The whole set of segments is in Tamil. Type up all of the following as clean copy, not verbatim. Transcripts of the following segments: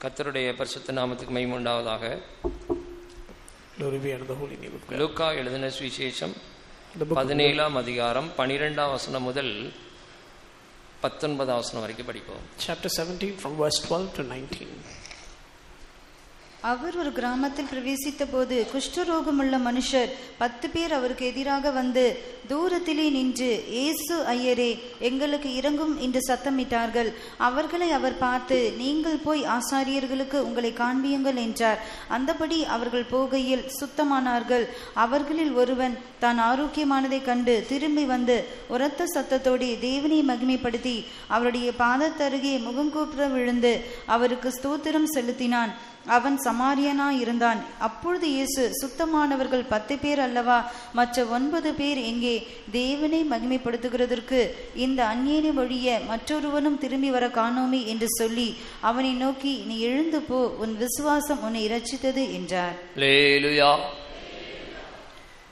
கர்த்தருடைய பரிசுத்த நாமத்துக்கு மகிமை உண்டாவதாக. லூக்கா எழுதின சுவிசேஷம் 17ஆம் அதிகாரம் 12ஆம் வசனம் முதல் 19ஆம் வசனம் வரைக்கும் படிப்போம். Chapter 17 from verse 12 to 19. அவர் ஒரு கிராமத்தில் பிரவேசித்த போது குஷ்டரோகமுள்ள மனுஷர் 10 பேர் அவருக்கு எதிராக வந்து தூரத்திலே நின்று, இயேசு ஐயரே, எங்களுக்கு இரங்கும் என்று சத்தமிட்டார்கள். அவர்களை அவர் பார்த்து, நீங்கள் போய் ஆசாரியர்களுக்கு உங்களை காண்பியுங்கள் என்றார். அந்தபடி அவர்கள் போகையில் சுத்தமானார்கள். அவர்களில் ஒருவன் தான் ஆரோக்கியமானதை கண்டு திரும்பி வந்து உரத்த சத்தத்தோடு தேவனை மகிமைப்படுத்தி அவருடைய பாதத்தருகே முகங்கூப்புற விழுந்து அவருக்கு ஸ்தோத்திரம் செலுத்தினான். அவன் சமாரியனா இருந்தான். அப்பொழுது இயேசு, சுத்தமானவர்கள் 10 பேர் அல்லவா, மற்ற 9 பேர் எங்கே? தேவனை மகிமைப்படுத்துகிறதற்கு இந்த அந்நியனை ஒழிய மற்றொருவனும் திரும்பி வர காணோமே என்று சொல்லி அவனை நோக்கி, நீ எழுந்து போ, உன் விசுவாசம் உன்னை இரட்சித்தது என்றார். அல்லேலூயா.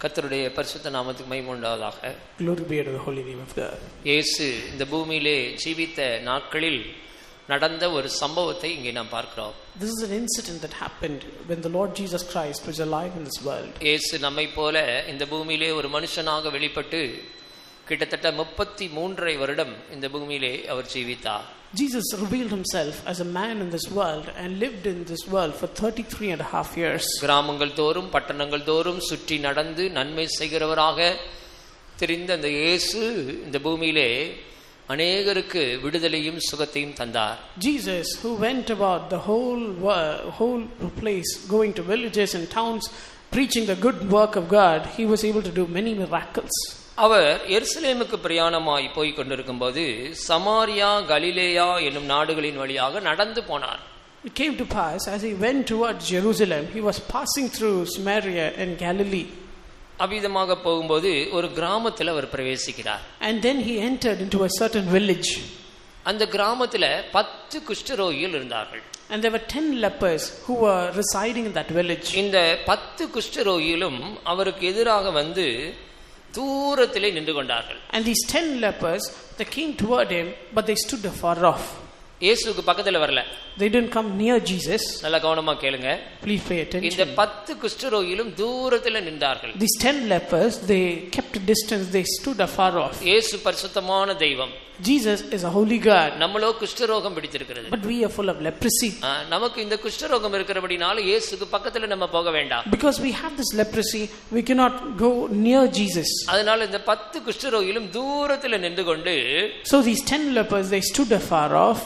கர்த்தருடைய பரிசுத்த நாமத்துக்கு மகிமை உண்டாவதாக. Glory be to the holy name of God. இயேசு இந்த பூமியிலே ஜீவித்த நாட்களில் நடந்த ஒரு சம்பவத்தை இங்கே நாம் பார்க்கிறோம். This is an incident that happened when the Lord Jesus Christ was alive in this world. இயேசு நம்மை போல இந்த பூமியிலே ஒரு மனுஷனாக வெளிப்பட்டு கிட்டத்தட்ட 33 வருடம் இந்த பூமியிலே அவர் ஜீவித்தார். Jesus revealed himself as a man in this world and lived in this world for 33.5 years. கிராமங்கள் தோறும் பட்டணங்கள் தோறும் சுற்றி நடந்து நன்மை செய்கிறவராக தெரிந்த அந்த இயேசு இந்த பூமியிலே அநேகருக்கு விடுதலையும் சுகத்தையும் தந்தார். Jesus, who went about the whole place, going to villages and towns, preaching the good work of God, he was able to do many miracles. அவர் எருசலேமுக்கு பிரயாணமாய் போய் கொண்டிருக்கும்போது சமாரியா கலிலேயா என்னும் நாடுகளின் வழியாக நடந்து போனார். It came to pass as he went towards Jerusalem, he was passing through Samaria and Galilee. அவ்விதமாக போகும்போது ஒரு கிராமத்தில் அவர் பிரவேசிக்கிறார். And then he entered into a certain village. அந்த கிராமத்தில் 10 குஷ்டரோகிகள் இருந்தார்கள். And there were 10 lepers who were residing in that village. இந்த 10 குஷ்டரோகிகளும் அவருக்கு எதிராக வந்து தூரத்திலே நின்று கொண்டார்கள். And these 10 lepers, they came toward him, but they stood afar off. இயேசுவுக்கு பக்கத்துல வரல. They didn't come near Jesus. நல்ல கவனமா கேளுங்க. Please pay attention. இந்த 10 குஷ்டரோகிகளும் தூரத்திலே நின்றார்கள். These 10 lepers, they kept a distance, they stood afar off. இயேசு பரிசுத்தமான தெய்வம். Jesus is a holy God. நம்மளோ குஷ்டரோகம் பிடித்திருக்கிறது. But we are full of leprosy. நமக்கு இந்த குஷ்டரோகம் இருக்கிறபடினால இயேசுக்கு பக்கத்துல நம்ம போக வேண்டாம். Because we have this leprosy, we cannot go near Jesus. அதனால இந்த 10 குஷ்டரோகிகளும் தூரத்துல நின்று கொண்டு, so these 10 lepers, they stood afar off.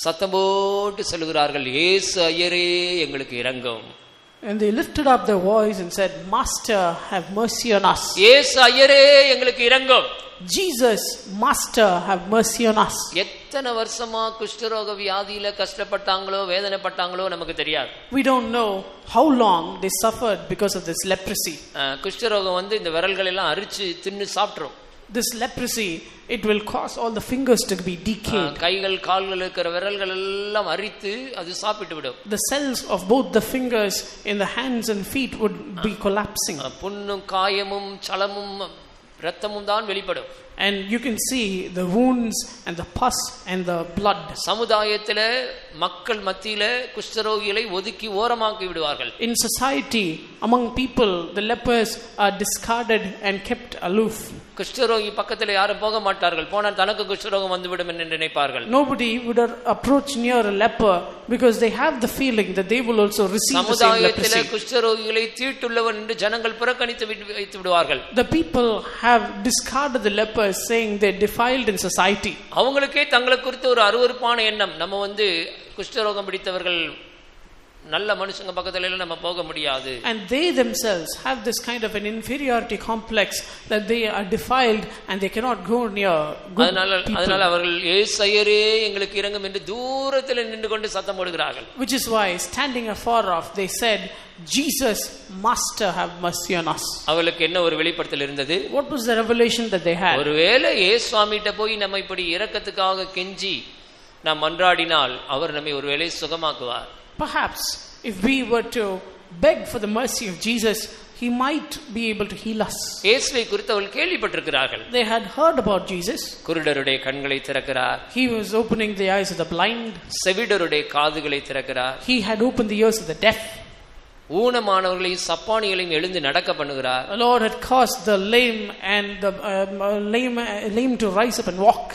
சத்தம் போட்டு சொல்லுகிறார்கள், இயேசு ஐயரே, எங்களுக்கு இரங்கும். And they lifted up their voice and said, Master, have mercy on us. இயேசு ஐயரே, எங்களுக்கு இரங்கும். Jesus, Master, have mercy on us. எத்தனை வருஷமா குஷ்டரோக வியாதியில கஷ்டப்பட்டாங்களோ வேதனைப்பட்டாங்களோ நமக்கு தெரியாது. We don't know how long they suffered because of this leprosy. குஷ்டரோகம் வந்து இந்த விரல்கள் எல்லாம் அரிச்சு தின்னு சாப்பிட்டுரும். This leprosy, it will cause all the fingers to be decayed. கைகள் கால்கள் இருக்கிற விரல்கள் எல்லாம் அரித்து அது சாப்பிட்டு விடும். The cells of both the fingers in the hands and feet would be collapsing. புண்ணும் காயமும் சலமும் இரத்தமும் தான் வெளிப்படும். And you can see the wounds and the pus and the blood. சமுதாயத்திலே மக்கள் மத்தியில குஷ்டரோகிகளை ஒதுக்கி ஓரமாக்கி விடுவார்கள். In society, among people, the lepers are discarded and kept aloof. குஷ்டரோகி பக்கத்துல யாரும் போக மாட்டார்கள். போனா தனக்கு குஷ்டரோகம் வந்துவிடும் என்று நினைப்பார்கள். Nobody would approach near a leper because they have the feeling that they will also receive the same leprosy. சமுதாயத்திலே குஷ்டரோகிகளை தீட்டுள்ளவன் என்று ஜனங்கள் புறக்கணித்து வைத்து விடுவார்கள். The people have discarded the lepers, saying they defiled in society. அவங்களுக்கே தங்களை குறித்து ஒரு அருவருப்பான எண்ணம், நம்ம வந்து குஷ்டரோகம் பிடித்தவர்கள் நல்ல மனுஷங்க பக்கத்துல எல்லாம் நம்ம போக முடியாது. And they themselves have this kind of an inferiority complex that they are defiled and they cannot go near good people. அதனால அவர்கள் இயேசு ஐயரே, எங்களுக்கு இரங்கும் என்று தூரத்தில் நின்று கொண்டு சத்தம் போடுகிறார்கள். Which is why, standing afar off, they said, Jesus, Master, have mercy on us. அவங்களுக்கு என்ன ஒரு வெளிப்படுத்தல் இருந்தது? What was the revelation that they had? ஒருவேளை இயேசு சுவாமிட்ட போய் நம்ம இப்படி இரக்கத்துக்காக கெஞ்சி நாம் மன்றாடினால் அவர் நம்மை ஒருவேளை சுகமாக்குவார். Perhaps if we were to beg for the mercy of Jesus, he might be able to heal us. இயேசுவை குறித்து அவர்கள் கேள்விப்பட்டிருக்கிறார்கள். They had heard about Jesus. குருடருடைய கண்களை திறக்கிறார். He was opening the eyes of the blind. செவிடருடைய காதுகளை திறக்கிறார். He had opened the ears of the deaf. ஊனமானவர்களையும் சப்பானிகளையும் எழுந்து நடக்க பண்ணுகிறார். The Lord had caused the lame and the lame to rise up and walk.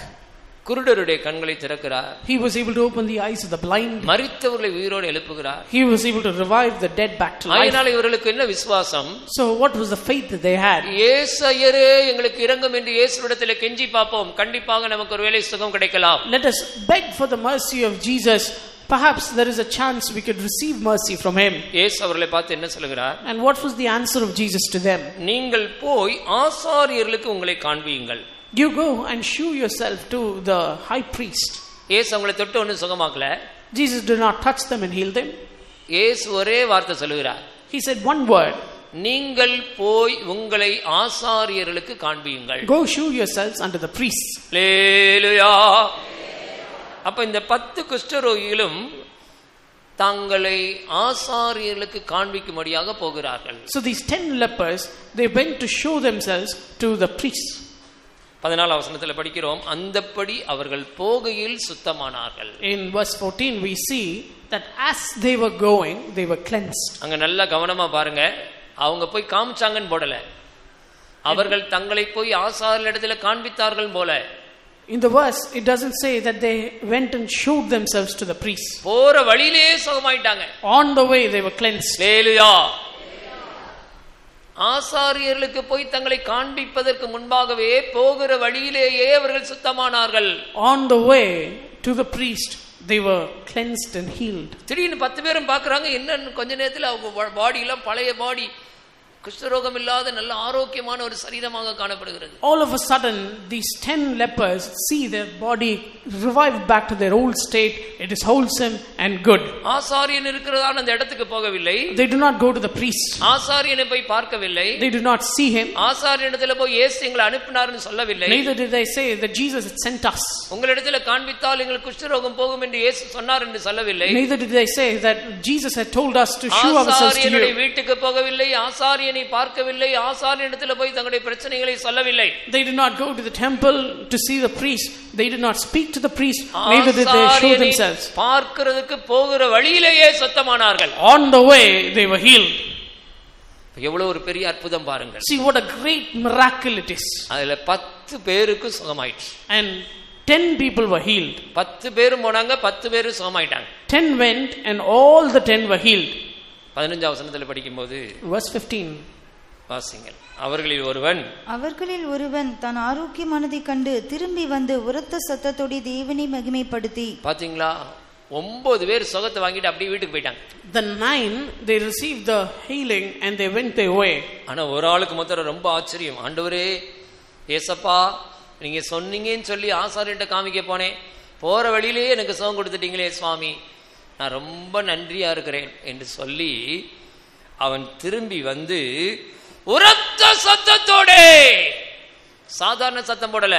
குருடருடைய கண்களை திறக்கிறார். He was able to open the eyes of the blind. மரித்தவர்களை உயிரோடு எழுப்புகிறார். He was able to revive the dead back to life. அதனால இவர்களுக்கு என்ன விசுவாசம்? So what was the faith that they had? இயேசுவே எங்களுக்கு இரங்கும் என்று இயேசுவிடத்தில் கெஞ்சி பார்ப்போம், கண்டிப்பாக நமக்கு ஒருவேளை சுகம் கிடைக்கலாம். Let us beg for the mercy of Jesus. Perhaps there is a chance we could receive mercy from him. இயேசு அவர்களை பார்த்து என்ன சொல்கிறார்? And what was the answer of Jesus to them? நீங்கள் போய் ஆசாரியர்களுக்கு உங்களை காண்பியுங்கள். You go and shew yourself to the high priest. இயேசு அவங்களை தொட்டு ஒன்றும் சுகமாக்கல. Jesus did not touch them and heal them. இயேசு ஒரே வார்த்தை சொல்கிறார். He said one word. நீங்கள் போய் உங்களை ஆசாரியர்களுக்கு காண்பியுங்கள். Go shew yourselves unto the priests. அல்லேலூயா. அப்ப இந்த 10 குஷ்டரோகிகளும் தங்களை ஆசாரியர்களுக்கு காண்பிக்கும்படியாக போகிறார்கள். So these 10 lepers, they went to show themselves to the priests. 14 வசனத்துல படிக்கிறோம், அந்தப்படி அவர்கள் போகையில் சுத்தமானார்கள். In verse 14 we see that as they were going, they were cleansed. அங்க நல்லா கவனமா பாருங்க, அவங்க போய் காமிச்சாங்கன்னு போடல, அவர்கள் தங்களை போய் ஆசாரியரிடத்துல காண்பித்தார்கள் போல. In the verse it doesn't say that they went and showed themselves to the priests. போற வழியிலே சுகமாயிட்டாங்க. On the way they were cleansed. அல்லேலூயா. ஆசாரியர்களுக்கு போய் தங்களை காண்பிப்பதற்கு முன்பாகவே போகிற வழியிலேயே அவர்கள் சுத்தமானார்கள். On the way to the priest they were cleansed and healed. திடீர்னு 10 பேரும் பார்க்கறாங்க, என்ன கொஞ்ச நேரத்துல அவங்க பாடி எல்லாம் பழைய பாடி, குஷ்டரோகம் இல்லாத நல்ல ஆரோக்கியமான ஒரு சரீரமாக காணப்படுகிறது. All of a sudden these 10 lepers see their body revived back to their old state. It is wholesome and good. ஆசாரியன் இருக்கிறதான அந்த இடத்துக்கு போகவில்லை. They do not go to the priest. ஆசாரியனை போய் பார்க்கவில்லை. They do not see him. ஆசாரியனிடத்துல போய் இயேசு எங்களை அனுப்பினார்னு சொல்லவில்லை. Neither did they say that Jesus had sent us. உங்களிடத்துல காண்பித்தால் எங்களுக்கு குஷ்டரோகம் போகும் என்று இயேசு சொன்னார் என்று சொல்லவில்லை. Neither did they say that Jesus had told us to show ourselves to you. வீட்டுக்கு போகவில்லை, ஆசாரியனை பார்க்கவில்லை, ஆசாரியனிடத்துல போய் தங்களுடைய பிரச்சனைகளை சொல்லவில்லை. They did not go to the temple to see the priest. They did not speak to the priest. Neither did they show themselves. பார்க்கிறதுக்கு போகிற வழியிலேயே சுத்தமானார்கள். On the way they were healed. எவ்வளவு ஒரு பெரிய அற்புதம் பாருங்கள். See what a great miracle it is. அதுல 10 பேருக்கு சுகமாயிடுச்சு. And 10 people were healed. 10 பேரும் போனாங்க, 10 பேரும் சுகமாயிட்டாங்க. 10 went and all the 10 were healed. 15 வசனத்துல படிக்கும்போது verse 15 வாசிங்கள். அவர்களில் ஒருவன் தான் ஆரோக்கியமானதை கண்டு திரும்பி வந்து உரத்த சத்தத்தோடு தேவனை மகிமைப்படுத்தி. பாத்தீங்களா, 9 பேர் சுகத்தை வாங்கிட்டு அப்படியே வீட்டுக்கு போயிட்டாங்க. The 9 they received the healing and they went their way. ஆனா ஒரு ஆளுக்கு மாத்திரம் ரொம்ப ஆச்சரியம். ஆண்டவரே ஏசப்பா, நீங்க சொன்னீங்கன்னு சொல்லி ஆசாரியன்ட்ட காமிக்க போனேன், போற வழியிலேயே எனக்கு சுகம் கொடுத்துட்டீங்களே சுவாமி, நான் ரொம்ப நன்றியா இருக்கிறேன் என்று சொல்லி அவன் திரும்பி வந்து உரத்த சத்தத்தோட, சாதாரண சத்தம் போடல,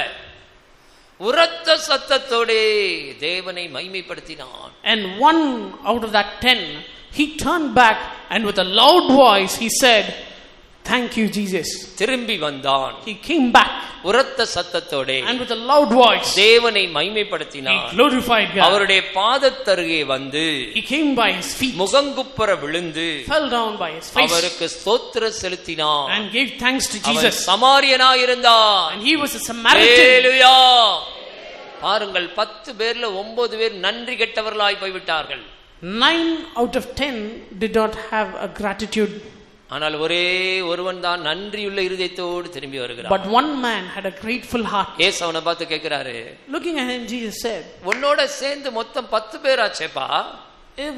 உரத்த சத்தத்தோட தேவனை மகிமைப்படுத்தினான். And one out of that 10 he turned back and with a loud voice he said, thank you Jesus. திரும்பி வந்தான். He came back உரத்த சத்தத்தோட and with a loud voice தேவனை மகிமைப்படுத்தினான். he glorified God. அவருடைய பாதத்தருகே வந்து he came by his feet, முகங்குப்புற விழுந்து fell down by his face, அவருக்கு ஸ்தோத்திர செலுத்தினான் and gave thanks to Jesus. அவன் சமாரியனாய் இருந்தான். And he was a Samaritan. ஹalleluya. பாருங்கள், 10 பேர்ல 9 பேர் நன்றி கெட்டவர்களாய் போய்விட்டார்கள். 9 out of 10 did not have a gratitude. ஆனால் ஒரே ஒருவன் தான் நன்றியுள்ள இருதயத்தோடு திரும்பி வருகிறான். But one man had a grateful heart. இயேசு அவனை பார்த்து கேட்கிறாரு, Looking at him Jesus said, உன்னோட சேர்ந்து மொத்தம் 10 பேர் ஆச்சேப்பா,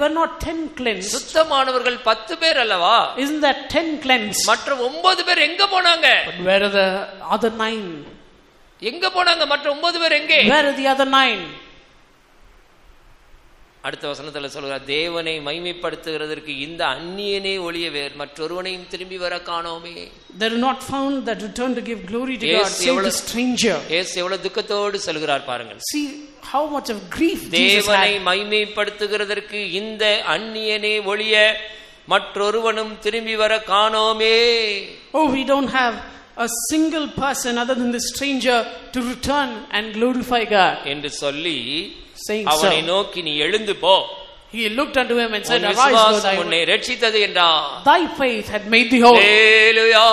were not 10 cleansed? சுத்தமானவர்கள் 10 பேர் அல்லவா? Isn't that 10 cleansed? மற்ற 9 பேர் எங்க போனாங்க? But where are the other 9? எங்க போனாங்க? மற்ற 9 பேர் எங்கே? Where are the other 9? அடுத்த வசனத்துல சொல்றார், தேவனை மகிமைப்படுத்துகிறதற்கு இந்த அந்நியனே ஒழிய வேறு மற்றொருவனையும் திரும்பி வர காணோமே. They are not found that return to give glory to God save the stranger. இயேசு எவ்வளவு துக்கத்தோடு சொல்கிறார் பாருங்கள். See how much of grief Jesus had. தேவனை மகிமைப்படுத்துகிறதற்கு இந்த அந்நியனே ஒழிய மற்றொருவனும் திரும்பி வர காணோமே. Oh, we don't have a single person other than the stranger to return and glorify God. என்று சொல்லி Saying அவனை so, நோக்கி நீ எழுந்து போ, he looked unto him and said, உன் arise, go விசுவாசம் thy way. உன்னை ரட்சித்தது என்றார். Thy faith had made thee whole. ஹல்லேலூயா.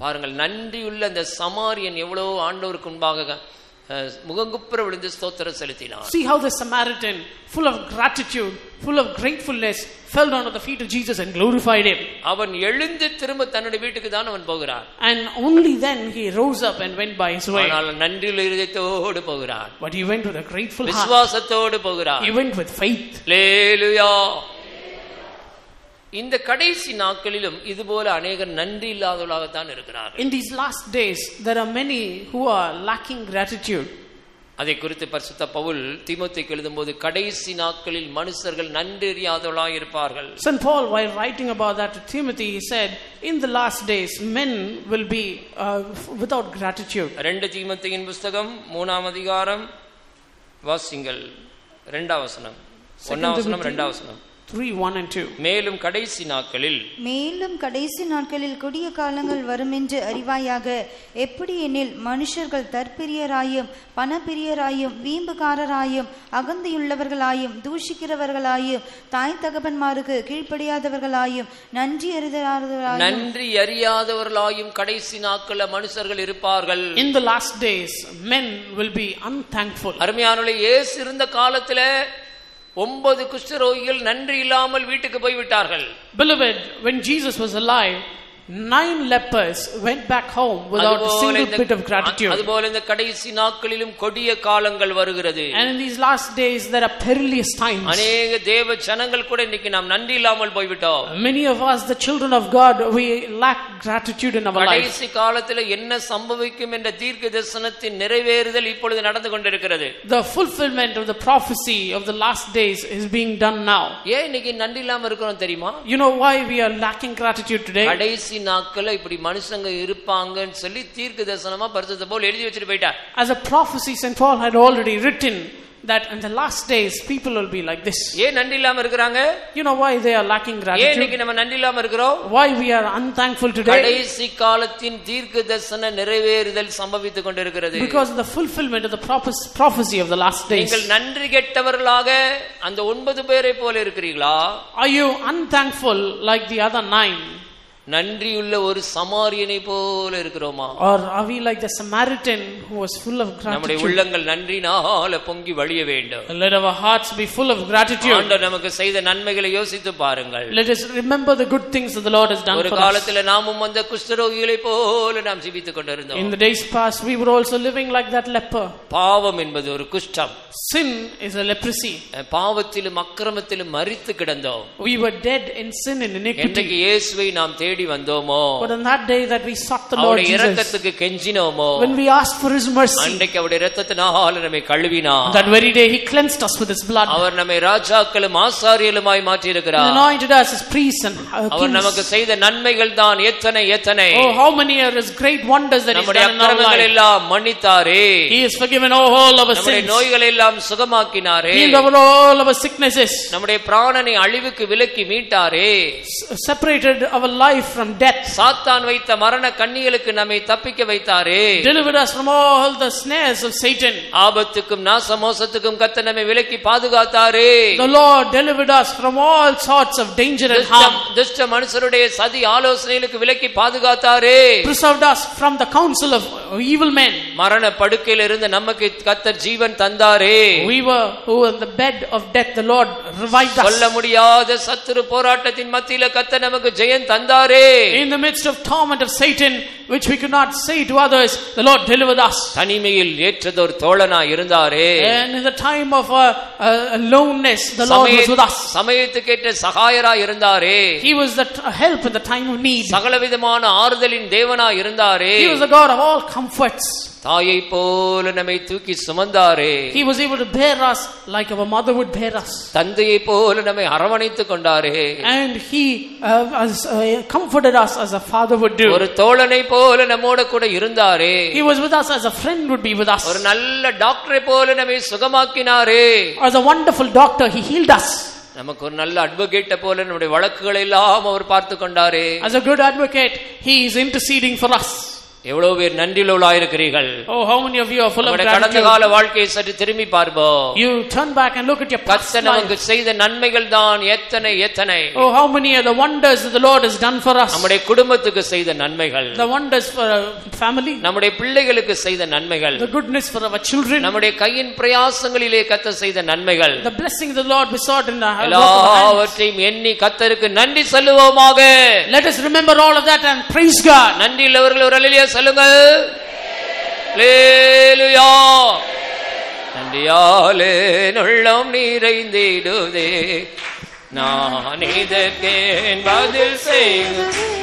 பாருங்கள், நன்றியுள்ள அந்த சமாரியன் எவ்வளவு ஆண்டவருக்கு முன்பாக முகங்குப்புற விழுந்து ஸ்தோத்திரம் செலுத்தினார். See how the Samaritan, full of gratitude, full of gratefulness, fell down at the feet of Jesus and glorified him. அவன் எழுந்து திரும்ப தன்னுடைய வீட்டுக்கு தான் அவன் போகிறான். And only then he rose up and went by his way. ஆனால் நன்றியுள்ள இதயத்தோடு போகிறான். But he went with a grateful heart. விசுவாசத்தோடு போகிறான். He went with faith. ஹல்லேலூயா. இந்த கடைசி நாட்களிலும் இதுபோல அநேகர் நன்றி இல்லாதவர்களாகத்தான் இருக்கிறார்கள். In these last days, there are many who are lacking gratitude. அதை குறித்து பரிசுத்த பவுல் தீமோத்தேயுக்கு எழுதும்போது கடைசி நாட்களில் மனுஷர்கள் நன்றி அறியாதவர்களாய் இருப்பார்கள். St. Paul, while writing about that to Timothy, he said, in the last days, men will be without gratitude. 2 தீமோத்தேயின் புத்தகம் 3ஆம் அதிகாரம் வாசிங்கள் 2ஆம் வசனம். 1ஆம் வசனம் 2ஆம் வசனம். 3:1 and 2. மேலும் கடைசி நாட்களில் கொடிய காலங்கள் வரும் என்று அறிவாயாக. எப்படி எனில் மனுஷர்கள் தற்பிரியராயும் பணப்பிரியராயும் வீம்புகாரராயும் அகந்தையுள்ளவர்களாயும் தூஷிக்கிறவர்களாயும் தாய் தகப்பன்மாருக்கு கீழ்ப்படியாதவர்களாயும் நன்றி அறியாதவர்களாயும் கடைசி நாட்களில் மனுஷர்கள் இருப்பார்கள். In the last days, men will be unthankful. அருமையானவர்களே, இயேசு இருந்த காலத்துல 9 குஷ்டரோகிகள் நன்றி இல்லாமல் வீட்டுக்கு போய் விட்டார்கள். Beloved, when Jesus was alive, 9 lepers went back home without a single bit of gratitude. அதுபோல இந்த கடைசி நாட்களிலும் கொடிய காலங்கள் வருகிறது. And in these last days there are perilous times. அநேக தேவ ஜனங்கள் கூட இன்னைக்கு நாம் நன்றி இல்லாமல் போய் விட்டோம். Many of us, the children of God, we lack gratitude in our life. கடைசி காலத்துல என்ன சம்பவிக்கும் என்ற தீர்க்க தரிசனத்தின் நிறைவேறுதல் இப்பொழுது நடந்து கொண்டிருக்கிறது. The fulfillment of the prophecy of the last days is being done now. ஏன் இன்னைக்கு நன்றி இல்லாம இருக்கிறோம் தெரியுமா? You know why we are lacking gratitude today? கடைசி நாட்கள இப்படி மனுஷங்க இருப்பாங்கன்னு சொல்லி தீர்க்க தரிசனமா பரிசுத்த பவுல் எழுதி வச்சிட்டு போயிட்டார். As a prophecy, St. Paul had already written that in the last days people will be like this. ஏன் நன்றி இல்லாம இருக்காங்க? You know why they are lacking gratitude? ஏன் இன்னைக்கு நம்ம நன்றி இல்லாம இருக்கிறோம்? Why we are unthankful today? கடைசி காலத்தின் தீர்க்க தரிசன நிறைவேறுதல் சம்பவித்துக் கொண்டிருக்கிறது. Because of the fulfillment of the prophecy of the last days. நீங்கள் நன்றி கெட்டவர்களாக அந்த 9 பேரை போல இருக்கிறீர்களா? Are you unthankful like the other 9? நன்றியுள்ள ஒரு சமாரியனை போல இருக்கிறோமா? Or are we like the Samaritan who was full of gratitude? நம்முடைய உள்ளங்கள் நன்றினால பொங்கி வழிய வேண்டும். Let our hearts be full of gratitude. ஆண்டவர் நமக்கு செய்த நன்மைகளை யோசித்து பாருங்கள். Let us remember the good things that the Lord has done for us. ஒரு காலத்துல நாமும் அந்த குஷ்டரோகிகளை போல நாம் ஜீவித்துக் கொண்டிருந்தோம். In the days past we were also living like that leper. பாவம் என்பது ஒரு குஷ்டம். Sin is a leprosy. பாவத்திலும் அக்கிரமத்திலும் மரித்து கிடந்தோம். We were dead in sin and iniquity. இன்றைக்கு இயேசுவை நாம் தேடி வந்தோமோ, but on that day that we sought the Lord Jesus, அவருடைய இரக்கத்துக்கு கெஞ்சினோமோ, when we asked for his mercy, அன்றைக்கு அவருடைய இரத்தத்தினால நம்மை கழுவினார். that very day he cleansed us with his blood. அவர் நம்மை ராஜாக்களும் ஆசாரியலுமாய் மாற்றி இருக்கிறார். anointed us as priests and kings. அவர் நமக்கு செய்த நன்மைகள் தான் எத்தனை எத்தனை. oh, how many are his great wonders that he has done in our life. நம்முடைய அக்கிரமங்கள் எல்லாம் மன்னித்தாரே. he has forgiven all our sins. நம்முடைய நோய்களை எல்லாம் சுகமாக்கினாரே. healed all our sicknesses. நம்முடைய பிராணனை அழிவுக்கு விலக்கி மீட்டாரே. separated our life from death. சாத்தான் வைத்த மரண கண்ணிகளுக்கு நம்மை தப்பிக்க வைத்தாரே. delivered us from all the snares of Satan. ஆபத்துக்கும் நாசமோசத்துக்கும் கர்த்தர் நம்மை விலக்கி பாதுகாத்தாரே. the Lord delivered us from all sorts of danger and harm. துஷ்ட மனுஷருடைய சதி ஆலோசனைகளுக்கு விலக்கி பாதுகாத்தாரே. preserved us from the counsel of evil men. மரண படுக்கையில் இருந்து நமக்கு கர்த்தர் ஜீவன் தந்தாரே. we were who in the bed of death the Lord revived us. சொல்ல முடியாத சத்துரு போராட்டத்தின் மத்தியில கர்த்தர் நமக்கு ஜெயம் தந்தாரே. in the midst of torment of Satan which we could not say to others, the Lord delivered us. தனிமையில் ஏற்றதொரு தோழனாய் இருந்தாரே. and in the time of aloneness the Lord was with us. சமயத்துக்கேற்ற சகாயராய் இருந்தாரே. he was the help in the time of need. சகலவிதமான ஆறுதலின் தேவனாய் இருந்தாரே. he was the God of all comforts. தாயை போல நம்மை தூக்கி சுமந்தாரே. he was able to bear us like our mother would bear us. தந்தையை போல நம்மை அரவணைத்துக் கொண்டாரே. and he comforted us as a father would do. ஒரு தோழனை போல நம்மோட கூட இருந்தாரே. he was with us as a friend would be with us. ஒரு நல்ல டாக்டரை போல நம்மை சுகமாக்கினாரே. as a wonderful doctor he healed us. நமக்கு ஒரு நல்ல அட்வொகேட்ட போல நம்முடைய வழக்குகளை எல்லாம் அவர் பார்த்து கொண்டாரே. As a good advocate, he is interceding for us. எவ்வளவு பேர் நன்றியுள்ளவர்களாக இருக்கிறீர்கள். Oh, how many of you are full of கடந்த gratitude? கால வாழ்க்கையை சற்று திரும்பி பார்ப்போம். You turn back and look at your past கர்த்தர் நமக்கு life. செய்த நன்மைகள் தான் எத்தனை எத்தனை. Oh, how many are the wonders that the Lord has done for us? நம்முடைய குடும்பத்துக்கு செய்த நன்மைகள், The wonders for our family, நம்முடைய பிள்ளைகளுக்கு செய்த நன்மைகள், the goodness for our children, நம்முடைய கையின் பிரயாசங்களிலே கர்த்தர் செய்த நன்மைகள், the blessings the Lord bestowed in our lives. எல்லாவற்றையும் எண்ணி கர்த்தருக்கு நன்றி சொல்லுவோமாக. Let us remember all of that and praise God. நன்றி உள்ளவர்கள் ஒரு அல்லேலூயா சொல்லுங்கள். அல்லேலூயா. நன்றியாலே உள்ளம் நிறைந்திடுதே, நான் இதற்கு பதில் செய்கிறேன்.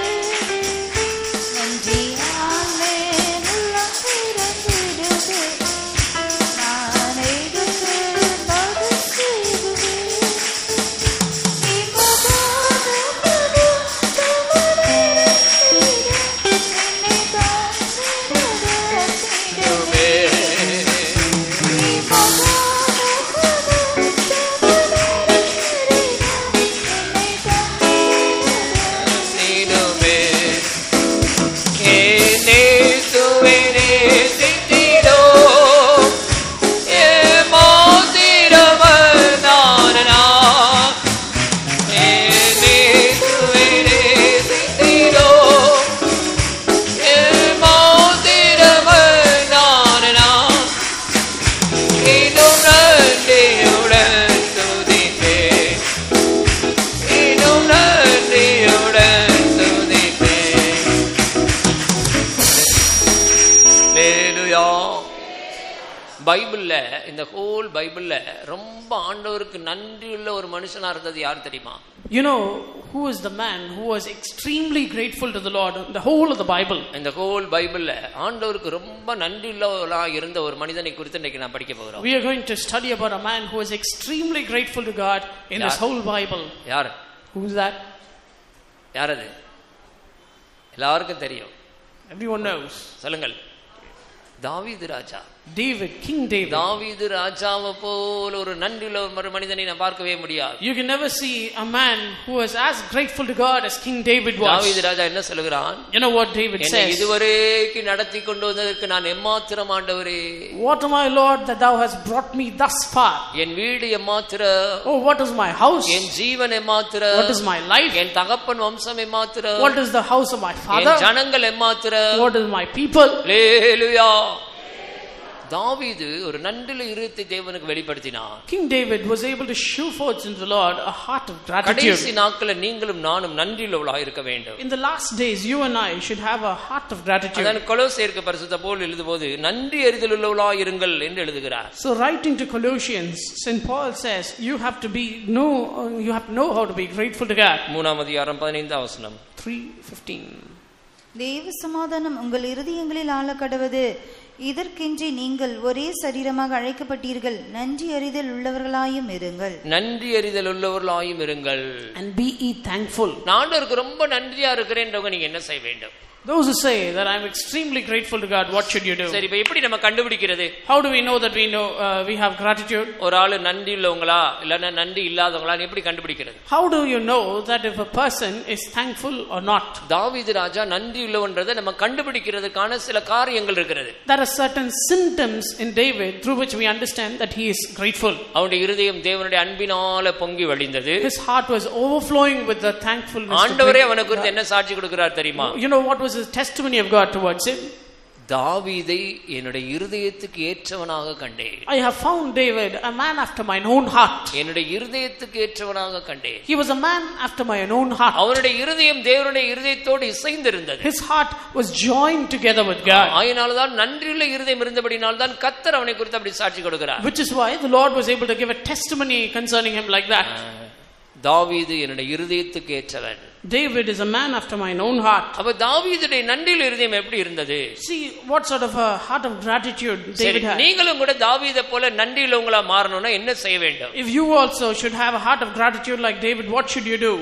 பைபிள்ல, இந்த ஹோல் பைபிள்ல ரொம்ப ஆண்டவருக்கு நன்றியுள்ள ஒரு மனுஷனா இருந்தது யார் தெரியுமா? You know who is the man who was extremely grateful to the Lord in the whole of the Bible? இந்த ஹோல் பைபிள்ல ஆண்டவருக்கு ரொம்ப நன்றியுள்ளவரா இருந்த ஒரு மனிதனை குறித்து இன்னைக்கு நான் படிக்க போறோம். We are going to study about a man who was extremely grateful to God in this whole Bible. யார்? Who is that? யார் அது? எல்லாருக்கும் தெரியும். Everyone knows. சொல்லுங்கள். தாவீது ராஜா. David, King David. தாவீது ராஜாவை போல ஒரு நன்றியுள்ள ஒரு மனிதனை நான் பார்க்கவே முடியாது. You can never see a man who was as grateful to God as King David was. தாவீது ராஜா என்ன சொல்கிறான்? You know what David says? என்னை இதுவரைக்கும் நடத்தி கொண்டு வந்ததற்கு நான் எம்மாத்திரம் ஆண்டவரே. What am I, Lord, that thou hast brought me thus far? என் வீடு எம்மாத்திரம். Oh, what is my house? என் ஜீவன் எம்மாத்திரம். What is my life? என் தகப்பன் வம்சம் எம்மாத்திரம். What is the house of my father? என் ஜனங்கள் எம்மாத்திரம். What is my people? அல்லேலூயா. தாவீது ஒரு நன்றியுள்ள இருதயத்தை தேவனுக்கு வெளிப்படுத்தினார். King David was able to show forth in the Lord a heart of gratitude. கடைசி நாட்களில் நீங்களும் நானும் நன்றியுள்ளவர்களாக இருக்க வேண்டும். In the last days, you and I should have a heart of gratitude. அதான் கொலோசியருக்கு பரிசுத்த பவுல் எழுதும்போது நன்றி அறிதல் உள்ளவர்களாக இருங்கள் என்று எழுதுகிறார். So writing to Colossians, St. Paul says you have to know how to be grateful to God. 3 அதிகாரம் 15 வசனம். 3:15. தேவ சமாதானம் உங்கள் இருதயங்களில் ஆள கடவது. இதற்கென்றே நீங்கள் ஒரே சரீரமாக அழைக்கப்பட்டீர்கள். நன்றி அறிதல் உள்ளவர்களாயும் இருங்கள். நன்றி அறிதல் உள்ளவர்களாயும் இருங்கள். And be ye thankful. நான் ஆண்டவருக்கு ரொம்ப நன்றியா இருக்கிறேன்றவங்க நீங்க என்ன செய்ய வேண்டும்? Those who say that I am extremely grateful to God, what should you do? சரி, இப்ப எப்படி நம்ம கண்டுபிடிக்கிறது? How do we know that we have gratitude? ஒரு ஆளு நன்றி உள்ளவங்களா இல்லனா நன்றி இல்லாதவங்களா எப்படி கண்டுபிடிக்கிறது? How do you know that if a person is thankful or not? தாவீது ராஜா நன்றி உள்ளவன்றதை நம்ம கண்டுபிடிக்கிறதுக்கான சில காரியங்கள் இருக்கிறது. There are certain symptoms in David through which we understand that he is grateful. அவனுடைய இருதயம் தேவனுடைய அன்பினால பொங்கி வழிந்தது. His heart was overflowing with the thankfulness. ஆண்டவரே அவனுக்கு என்ன சாட்சி கொடுக்கிறார் தெரியுமா? You know what was his testimony of God towards him? தாவீதை என்னுடைய இருதயத்துக்கு ஏற்றவனாக கண்டேன். I have found David a man after mine own heart. என்னுடைய இருதயத்துக்கு ஏற்றவனாக கண்டேன். He was a man after my own heart. அவனுடைய இருதயம் தேவனுடைய இருதயத்தோடு இசைந்திருந்தது. His heart was joined together with God. ஆயினால்தான் நன்றியுள்ள இருதயம் இருந்தபடினால்தான் கர்த்தர் அவனை குறித்து அப்படி சாட்சி கொடுக்கிறார். Which is why the Lord was able to give a testimony concerning him like that. தாவீது என்னுடைய இருதயத்துக்கு ஏற்றவன். David is a man after mine own heart. அப்ப தாவீதுடைய நன்றியுள்ள இருதயம் எப்படி இருந்தது? See what sort of a heart of gratitude David had. நீங்களும் கூட தாவீதை போல நன்றியுள்ளவங்களா மாறணும்னா என்ன செய்ய வேண்டும்? If you also should have a heart of gratitude like David, what should you do?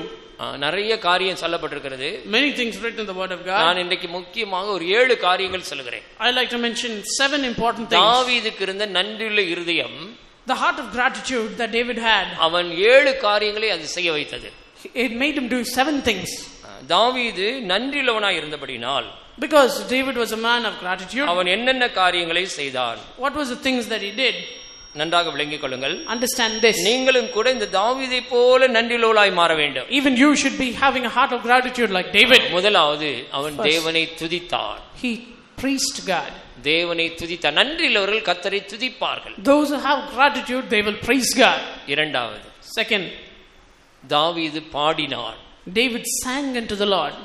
நிறைய காரியம் சொல்லப்பட்டிருக்கிறது. Many things written in the word of God. நான் இன்றைக்கு முக்கியமாக ஒரு 7 காரியங்கள் சொல்கிறேன். I like to mention 7 important things. தாவீதுக்கு இருந்த நன்றியுள்ள இருதயம் The heart of gratitude that David had, அவன் 7 காரியங்களை அது செய்ய வைத்தது. it made him do 7 things. தாவீது நன்றியுள்ளவனாய் இருந்தபடினால், Because David was a man of gratitude, அவன் என்னென்ன காரியங்களை செய்தான்? what was the things that he did? நன்றாக விளங்கிக் கொள்ளுங்கள். Understand this. நீங்களும் கூட இந்த தாவீதை போல நன்றியுள்ளவனாய் மாற வேண்டும். Even you should be having a heart of gratitude like David. முதலாவது அவன் தேவனை துதித்தான். He praised God. தேவனை துதித்தான். நன்றியுள்ளவர்கள் கர்த்தரை துதிப்பார்கள். Those who have gratitude, they will praise God. இரண்டாவது, Second, தாவீது பாடினான். David sang unto the Lord.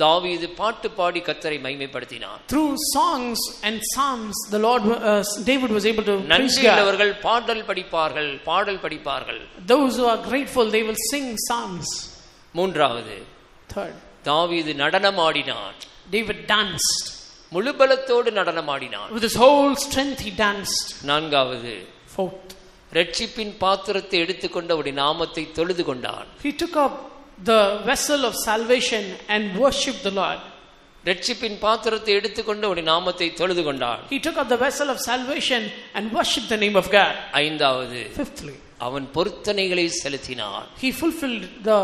தாவீது பாட்டு பாடி கர்த்தரை மகிமைப்படுத்தினான். Through songs and psalms, the Lord, David was able to praise God. நன்றியுள்ளவர்கள் பாடல் படிப்பார்கள். Those who are grateful, they will sing psalms. மூன்றாவது, Third, தாவீது நடனமாடினான். David danced. முழு பலத்தோடு நடனமாடினான். With his whole strength he danced. நான்காவது, Fourth, இரட்சிப்பின் பாத்திரத்தை எடுத்துக்கொண்டு அவருடைய நாமத்தை தொழுது கொண்டான். he took up the vessel of salvation and worshipped the Lord. இரட்சிப்பின் பாத்திரத்தை எடுத்துக்கொண்டு அவருடைய நாமத்தை தொழுது கொண்டான். He took up the vessel of salvation and worshipped the name of God. ஐந்தாவது, Fifthly, அவன் பொருத்தனைகளை செலுத்தினான். he fulfilled the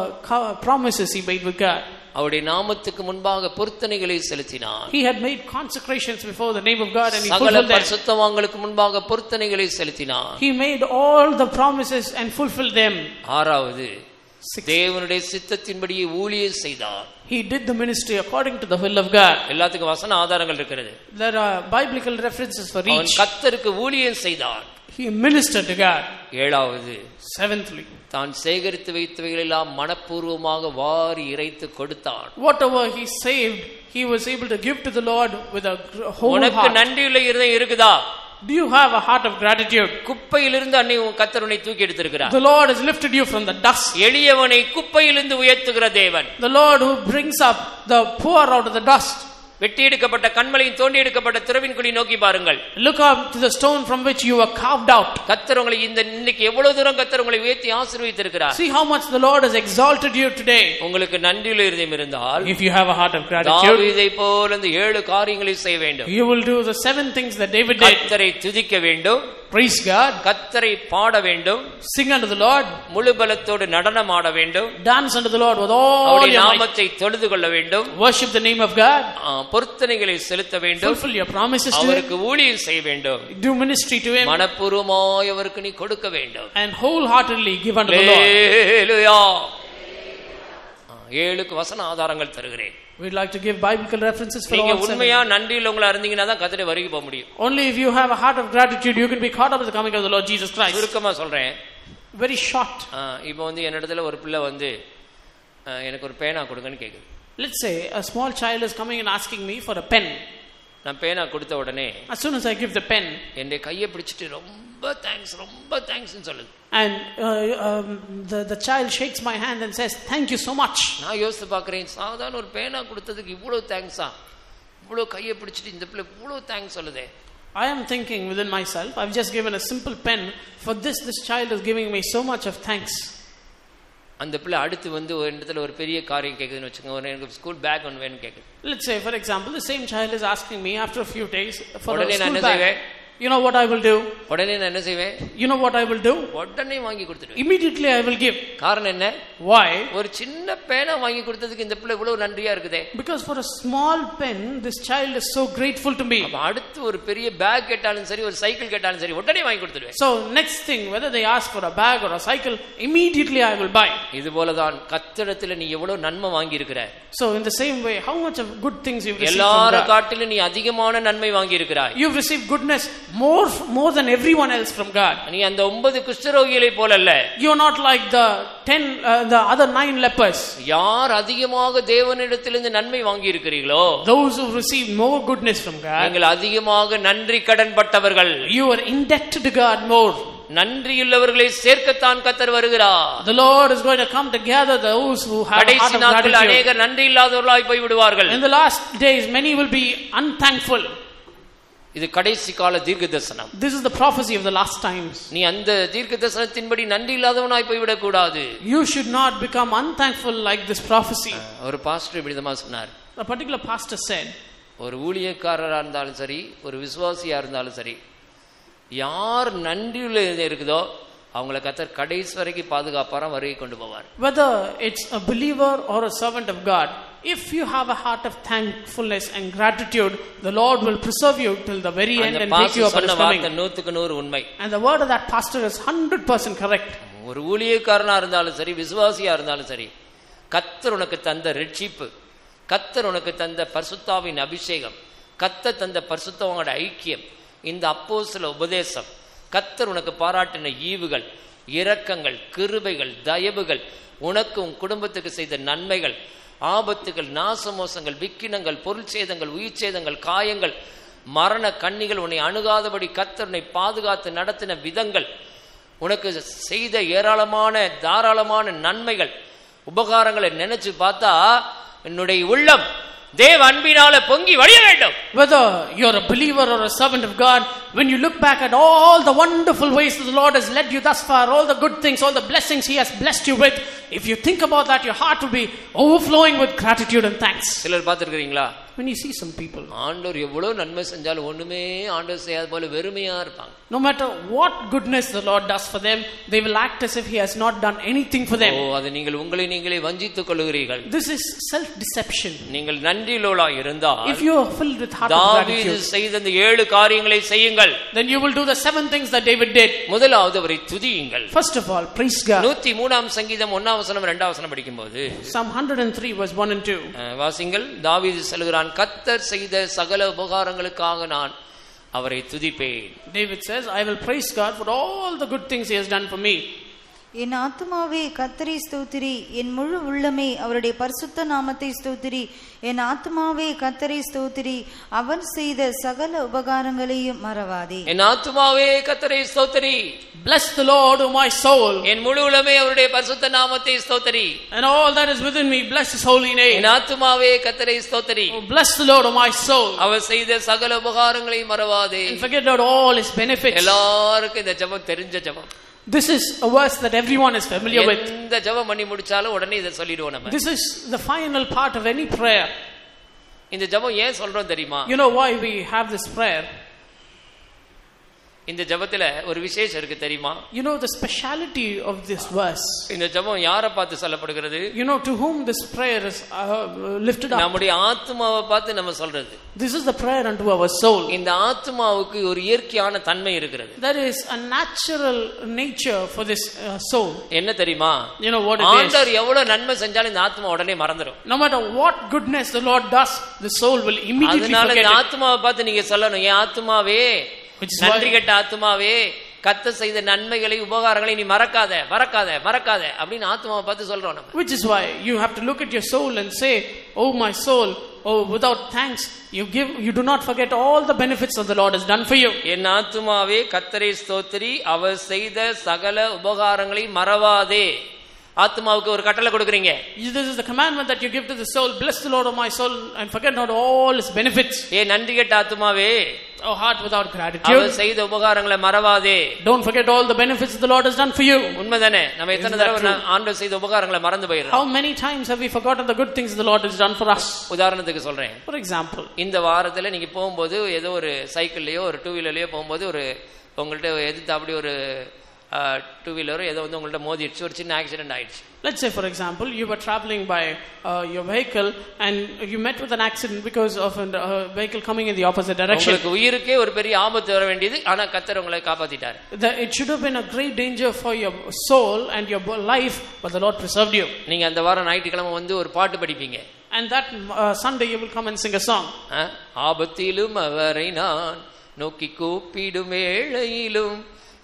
promises he made with God. அவருடைய நாமத்துக்கு முன்பாக பொருத்தனைகளை செலுத்தினான். He had made consecrations before the name of God and he சகல fulfilled them. பரிசுத்தவான்களுக்கு முன்பாக பொருத்தனைகளை செலுத்தினான். He made all the promises and fulfilled them. ஆறாவது, Sixth, தேவனுடைய சித்தத்தின்படியே ஊழியம் செய்தார். he did the ministry according to the will of God. எல்லாத்துக்கும் வசன ஆதாரங்கள் இருக்கிறது. There are biblical references for அவன் each. கர்த்தருக்கு ஊழியம் செய்தான். He ministered to God. ஏழாவது, Seventhly, தான் சேகரித்து வைத்தவைகளெல்லாம் மனப்பூர்வமாக வாரி இறைத்து கொடுத்தான். whatever he saved, he was able to give to the Lord with a whole உனக்கு heart. நன்றியுள்ள இருதயம் இருக்குதா? Do you have a heart of gratitude? குப்பையிலிருந்து அன்னை உன் கர்த்தர் உன்னை தூக்கி எடுத்திருக்கிறார். The Lord has lifted you from the dust. எளியவனை குப்பையிலிருந்து உயர்த்துகிற தேவன். The Lord who brings up the poor out of the dust. வெட்டி எடுக்கப்பட்ட கண்மலையும் தோண்டி எடுக்கப்பட்ட திரவின் குழி நோக்கி பாருங்கள். Look up to the stone from which you were carved out. கர்த்தர் உங்களை இன்னைக்கு எவ்வளவு தூரம் கர்த்தர் உங்களை உயர்த்தி ஆசீர்வதித்திருக்கிறார். See how much the Lord has exalted you today. உங்களுக்கு நன்றியுள்ள இருதயம் இருந்தால், If you have a heart of gratitude, தாவீதை போல இந்த 7 காரியங்களை செய்ய வேண்டும். you will do the 7 things that David did. கர்த்தரை துதிக்க வேண்டும், Praise God, கர்த்தரை பாட வேண்டும், sing unto the Lord, முழு பலத்தோடு நடனம் ஆட வேண்டும், dance unto the Lord with all அவருடைய your might, நாமத்தை தொழுது கொள்ள வேண்டும், worship the name of God, பொருத்தனைகளை செலுத்த வேண்டும், fulfill your promises to Him, அவருக்கு ஊழியம் செய்ய வேண்டும், do ministry to Him, மனப்பூர்வமாய் அவருக்கு நீ கொடுக்க வேண்டும். and wholeheartedly give unto the Lord. அல்லேலூயா. 7 வசன ஆதாரங்கள் தருகிறேன். We'd like to give biblical references for நீங்க all 7. உண்மையா நன்றியுள்ளவங்களா இருந்தீங்கன்னா தான் கர்த்தருடைய வருகை போக முடியும். Only if you have a heart of gratitude, you can be caught up with the coming of the Lord Jesus Christ. சுருக்கமா சொல்றேன். Very short. இப்போ என்னிடத்துல ஒரு பிள்ளை எனக்கு ஒரு பேனா கொடுங்கன்னு கேக்குது. Let's say a small child is coming and asking me for a pen. நான் பேனா கொடுத்த உடனே, As soon as I give the pen, என்னை கையை பிடிச்சிட்டு ரொம்ப தேங்க்ஸ்னு சொல்லுது. and the child shakes my hand and says, "Thank you so much." நான் யோசித்து பார்க்கிறேன், சாதாரண ஒரு பேனா கொடுத்ததுக்கு இவ்வளவு தேங்க்ஸா? இவ்வளவு கையை பிடிச்சிட்டு இந்த பிள்ளை இவ்வளவு தேங்க்ஸ் சொல்லுதே. I am thinking within myself, I've just given a simple pen. For this child is giving me so much of thanks. அந்த பிள்ளை அடுத்து ஒரு இடத்துல ஒரு பெரிய காரியம் கேக்குதுன்னு வெச்சுங்க, எனக்கு ஸ்கூல் பேக் ஒன்னு வேணும் கேக்குது. Let's say, for example, the same child is asking me after a few days for உடனே a நான் school என்ன bag. செய்வேன்? You know what I will do? உடனே நான் என்ன செய்வேன்? You know what I will do? உடனே வாங்கி கொடுத்துடுவேன். Immediately I will give. காரணம் என்ன? Why? ஒரு சின்ன பேனா வாங்கி கொடுத்ததுக்கு இந்த பிள்ளை இவ்வளவு நன்றியா இருக்குதே. Because for a small pen, this child is so grateful to me. அடுத்து ஒரு பெரிய பேக் கேட்டாலும் சரி, ஒரு சைக்கிள் கேட்டாலும் சரி, உடனே வாங்கி கொடுத்துடுவேன். So next thing, whether they ask for a bag or a cycle, immediately I will buy. இது போலதான் கர்த்தரிடத்தில் நீ எவ்வளவு நன்மை வாங்கி இருக்கிற. So in the same way, how much of good things you've received Elara from God? காட்டிலும் நீ அதிகமான நன்மை வாங்கி இருக்கிறாய். You've received goodness more than everyone else from God. நீ அந்த 9 குஷ்டரோகிகளை போல அல்ல. You're not like the other 9 lepers. யார் அதிகமாக தேவனிடத்திலிருந்து நன்மை வாங்கி இருக்கிறீர்களோ, Those who received more goodness from God, நீங்கள் அதிகமாக நன்றி கடன் பட்டவர்கள். you are indebted to God more. நன்றியுள்ளவர்களை சேர்க்கத்தான் கர்த்தர் வருகிறார். The Lord is going to come to gather those who have a heart கடைசி of நாட்களில் gratitude. அநேகர் நன்றி இல்லாதவர்களாய் போய் விடுவார்கள். In the last days, many will be unthankful. இது கடைசி கால தீர்க்கதரிசனம். This is the prophecy of the last times. நீ அந்த தீர்க்கதரிசனத்தின்படி நன்றி இல்லாதவனாய் போய் விடக் கூடாது. You should not become unthankful like this prophecy. ஒரு பாஸ்டர் இப்படிதான் சொன்னார். A particular pastor said, ஒரு ஊழியக்காரரா இருந்தாலும் சரி, ஒரு விசுவாசியா இருந்தாலும் சரி, யார் நன்றியுள்ள இருக்குதோ அவங்கள கர்த்தர் கடைசி வரைக்கும் பாதுகாப்பாராம், வருகை கொண்டு போவார். Whether it's a believer or a servant of God, if you have a heart of thankfulness and gratitude, the Lord will preserve you till the very end and take you up at His coming. 100% உண்மை. And the word of that pastor is 100% correct. ஒரு ஊழியக்காரனா இருந்தாலும் சரி, விசுவாசியா இருந்தாலும் சரி, கர்த்தர் உனக்கு தந்த ரட்சிப்பு, கர்த்தர் உனக்கு தந்த பரிசுத்தாவின் அபிஷேகம், கர்த்தர் தந்த பரிசுத்தவங்களோட ஐக்கியம், இந்த அப்போஸ்தல உபதேசம், கர்த்தர் உனக்கு பாராட்டின ஈவுகள், இரக்கங்கள், கிருபைகள், தயவுகள், உனக்கு உன் குடும்பத்துக்கு செய்த நன்மைகள், ஆபத்துகள், நாசமோசங்கள், விக்கினங்கள், பொருள் சேதங்கள், உயிர் சேதங்கள், காயங்கள், மரண கண்ணிகள், உன்னை அணுகாதபடி கர்த்தர் உன்னை பாதுகாத்து நடத்தின விதங்கள், உனக்கு செய்த ஏராளமான தாராளமான நன்மைகள், உபகாரங்களை நினைச்சு பார்த்தா என்னுடைய உள்ளம் தேவ அன்பினால பொங்கி வழிய வேண்டும். Whether you're a believer or a servant of God, when you look back at all the wonderful ways that the Lord has led you thus far, all the good things, all the blessings He has blessed you with, if you think about that, your heart will be overflowing with gratitude and thanks. சிலர் பார்த்திருக்கீங்களா, when you see some people, ஆண்டவர் எவ்வளவு நன்மை செஞ்சாலும் ஒண்ணுமே ஆண்டவர் செய்யாத போல வெறுமையா இருப்பாங்க. No matter what goodness the Lord does for them, they will act as if He has not done anything for them. அது நீங்கள் உங்களை நீங்களே வஞ்சித்துக் கொள்கிறீர்கள். This is self deception. நீங்கள் நன்றியுள்ளவர்களாய் இருந்தால், if you are filled with heart of தாவீது gratitude, செய்த அந்த 7 காரியங்களை செய்யுங்கள். then you will do the 7 things that David did. முதலாவது அவரை துதியுங்கள். First of all, praise God. 103ஆம் சங்கீதம் 1ஆம் வசனம் 2ஆம் வசனம் படிக்கும்போது, Psalm 103 verse 1 and 2, வாசிங்கள். தாவீது சொல்கிறான், கர்த்தர் செய்த சகல உபகாரங்களுக்காக நான் அவரை துதிப்பேன். David says, I will praise God for all the good things He has done for me. என் ஆத்துமாவே கர்த்தரை ஸ்தோத்திரி, என் முழு உள்ளமே அவருடைய பரிசுத்த நாமத்தை ஸ்தோத்திரி. என் ஆத்துமாவே கர்த்தரை ஸ்தோத்திரி, அவர் செய்த சகல உபகாரங்களையும் மறவாதே. என் ஆத்துமாவே கர்த்தரை ஸ்தோத்திரி. Bless the Lord, O my soul. என் முழு உள்ளமே அவருடைய பரிசுத்த நாமத்தை ஸ்தோத்திரி. And all that is within me, bless His holy name. என் ஆத்துமாவே கர்த்தரை ஸ்தோத்திரி. Oh, bless the Lord, O my soul. அவர் செய்த சகல உபகாரங்களையும் மறவாதே. And forget not all His benefits. எல்லாருக்கும் இந்த ஜெபம் தெரிஞ்ச ஜெபம். This is a verse that everyone is familiar with. இந்த ஜெபம் பண்ணி முடிச்சாலும் உடனே இத சொல்லிடுவோம் நம்ம. This is the final part of any prayer. இந்த ஜெபம் ஏன் சொல்றோம் தெரியுமா? You know why we have this prayer? இந்த ஜெபத்துல ஒரு விசேஷம் இருக்கு தெரியுமா? You know the speciality of this verse. இந்த ஜெபம் யாரை பார்த்து சொல்லப்படுகிறது? You know to whom this prayer is lifted up. நம்முடைய ஆத்மாவை பார்த்து நம்ம சொல்றது. This is the prayer unto our soul. இந்த ஆத்மாவுக்கு ஒரு இயற்கையான தன்மை இருக்கிறது. There is a natural nature for this soul. என்ன தெரியுமா? You know what it is? ஆண்டவர் எவ்வளவு நன்மை செஞ்சாலும் இந்த ஆத்மா உடனே மறந்துடும். No matter what goodness the Lord does, the soul will immediately forget it. அதனால இந்த ஆத்மாவை பார்த்து நீங்க சொல்லணும், என் ஆத்மாவே, நன்றி கெட்ட ஆத்மாவே, கர்த்தர் செய்த நன்மைகளை உபகாரங்களை நீ மறக்காத மறக்காத மறக்காத அப்படின்னு ஆத்மாவை பார்த்து சொல்றோம் நம்ம. Which is why you have to look at your soul and say, oh my soul, oh without thanks you do not forget all the benefits that the Lord has done for you. என் ஆத்மாவே கர்த்தரை ஸ்தோத்திரி, அவர் செய்த சகல உபகாரங்களை மறவாதே. ஆத்மாவுக்கு ஒரு கட்டளை கொடுக்கறீங்க. This is the commandment that you give to the soul. Bless the Lord, O my soul, and forget not all His benefits. ஏ நன்றி கெட்ட ஆத்மாவே, O heart without gratitude, அவர் செய்த உபகாரங்களை மறவாதே. don't forget all the benefits the Lord has done for you. உண்மைதானே? நம்ம எத்தனை தடவை ஆண்டவர் செய்த உபகாரங்களை மறந்து போயிடுறோம். How many times have we forgotten the good things the Lord has done for us? உதாரணத்துக்கு சொல்றேன். For example, இந்த வாரத்துல நீங்க போகும்போது ஏதோ ஒரு சைக்கிள்லயோ ஒரு 2 வீலர்லயோ போகும்போது ஒரு உங்கள்ட்ட எதிர்த்து அப்படி ஒரு 2 வீலரோ ஏதோ வந்து உங்கள்ட்ட மோதிடுச்சு, ஒரு சின்ன ஆக்சிடென்ட் ஆயிடுச்சு. Let's say for example you were traveling by your vehicle and you met with an accident because of a vehicle coming in the opposite direction. உங்களுக்கு உயிருக்கே ஒரு பெரிய ஆபத்து வர வேண்டியது, ஆனா கர்த்தர் உங்களை காப்பாத்திட்டார். It should have been a great danger for your soul and your life, but the Lord preserved you. நீங்க அந்த வாரம் ஞாயிற்றுக்கிழமை வந்து ஒரு பாட்டு படிப்பீங்க. And that Sunday you will come and sing a song. ஆபத்திலும் அவரை நான் நோக்கி கூப்பிடும் வேளையிலும்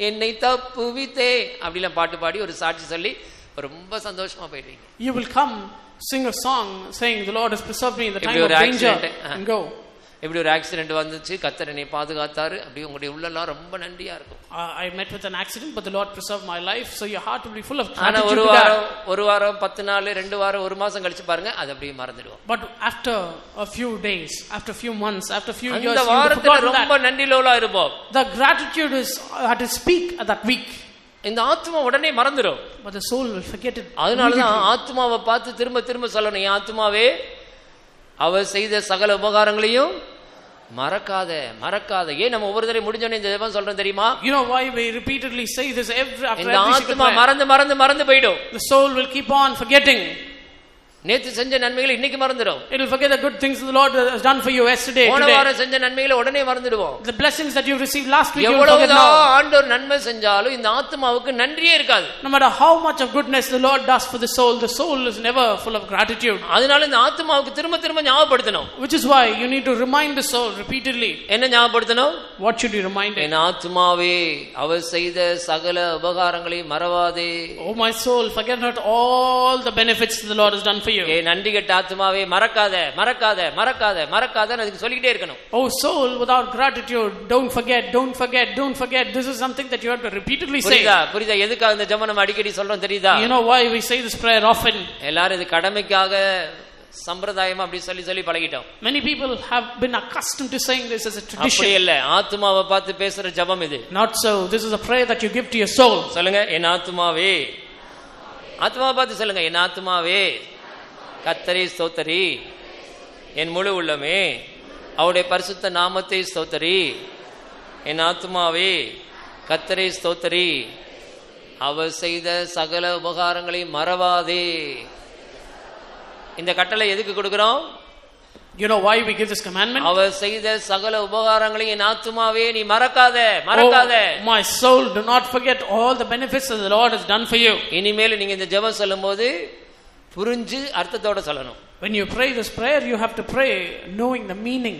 என்னை தப்புவித்தே அப்படிலாம் பாட்டு பாடி ஒரு சாட்சி சொல்லி ரொம்ப சந்தோஷமா போயிடுவீங்க. You will come sing a song saying the Lord has preserved me in the time of danger and go. இப்படி ஒரு ஆக்சிடென்ட் வந்துச்சு, கர்த்தர் என்னை பாதுகாத்தாரு, அப்படி உங்களுடைய உள்ளெல்லாம் ரொம்ப நன்றியா இருக்கும். I met with an accident but the Lord preserved my life, so your heart will be full of ஆனா gratitude. ஒரு வாரம் 10 நாள் 2 வாரம் 1 மாசம் கழிச்சு பாருங்க, அது அப்படியே மறந்துடுவோம். But after a few days, after a few months, after a few years, அந்த வாரத்துல ரொம்ப நன்றியுள்ளவளா இருப்போம். The gratitude is at its peak at that week. இந்த ஆத்மா உடனே மறந்துடும். But the soul will forget it. அதனால தான் ஆத்மாவை பார்த்து திரும்ப திரும்ப சொல்லணும், என் ஆத்மாவே அவர் செய்த சகல உபகாரங்களையும் மறக்காத மறக்காத. ஏன் நம்ம ஒவ்வொரு தடவை முடிஞ்சோடனே இந்த ஜெபம் சொல்றோம் தெரியுமா? You know why we repeatedly say this after இந்த every single ஆத்மா prayer? மறந்து மறந்து மறந்து போயிடும். The soul will keep on forgetting. நேத்து செஞ்ச நன்மைகளை இன்னைக்கு மறந்துடும். It will forget the good things the Lord has done for you yesterday, போன today. வாரம் செஞ்ச நன்மைகளை உடனே மறந்துடுவோம். The blessings that you received last week, you will forget எவ்வளவுதான் now. ஆண்டவர் நன்மை செஞ்சாலும் இந்த ஆத்மாவுக்கு நன்றியே இருக்காது. No matter how much of goodness the Lord does for the soul is never full of gratitude. அதனால இந்த ஆத்மாவுக்கு திரும்ப திரும்ப ஞாபகப்படுத்தணும். Which is why you need to remind the soul repeatedly. என்ன ஞாபகப்படுத்தணும்? What should you remind it? என் ஆத்மாவே அவர் செய்த சகல உபகாரங்களை மறவாதே. Oh my soul, forget not all the benefits the Lord has done for you. நன்றி கெட்ட ஆத்மாவே மறக்காத மறக்காத மறக்காத மறக்காத அதுக்கு சொல்லிக்கிட்டே இருக்கணும். Oh soul without gratitude, don't forget, don't forget, don't forget. This is something that you have to repeatedly say. புரியுதா? எதுக்காக இந்த ஜெபம் நம்ம அடிக்கடி சொல்றோம் தெரியுதா? You know why we say this prayer often? எல்லாரும் இது கடமைக்காக சம்பிரதாயமா அப்படி சொல்லி சொல்லி பழகிட்டோம். Many people have been accustomed to saying this as a tradition. அப்படி இல்ல, ஆத்மாவை பார்த்து பேசுற ஜெபம் இது. Not so. This is a prayer that you give to your soul. சொல்லுங்க, என் ஆத்மாவே. ஆத்மாவை பார்த்து சொல்லுங்க, என் ஆத்மாவே கர்த்தரை ஸ்தோத்திரி, என் முழு உள்ளமே அவருடைய பரிசுத்த நாமத்தை ஸ்தோத்திரி. என் ஆத்மாவே கர்த்தரை ஸ்தோத்திரி, அவர் செய்த சகல உபகாரங்களை மறவாதே. இந்த கட்டளை எதுக்கு கொடுக்கிறோம்? You know why we give this commandment? அவர் செய்த சகல உபகாரங்களை என் ஆத்மாவே நீ மறக்காத மறக்காத. Oh, my soul, do not forget all the benefits that the Lord has done for you. இனிமேல் நீங்க இந்த ஜெபம் சொல்லும்போது புரிஞ்சு அர்த்தத்தோட சொல்லணும். When you pray this prayer, you have to pray knowing the meaning.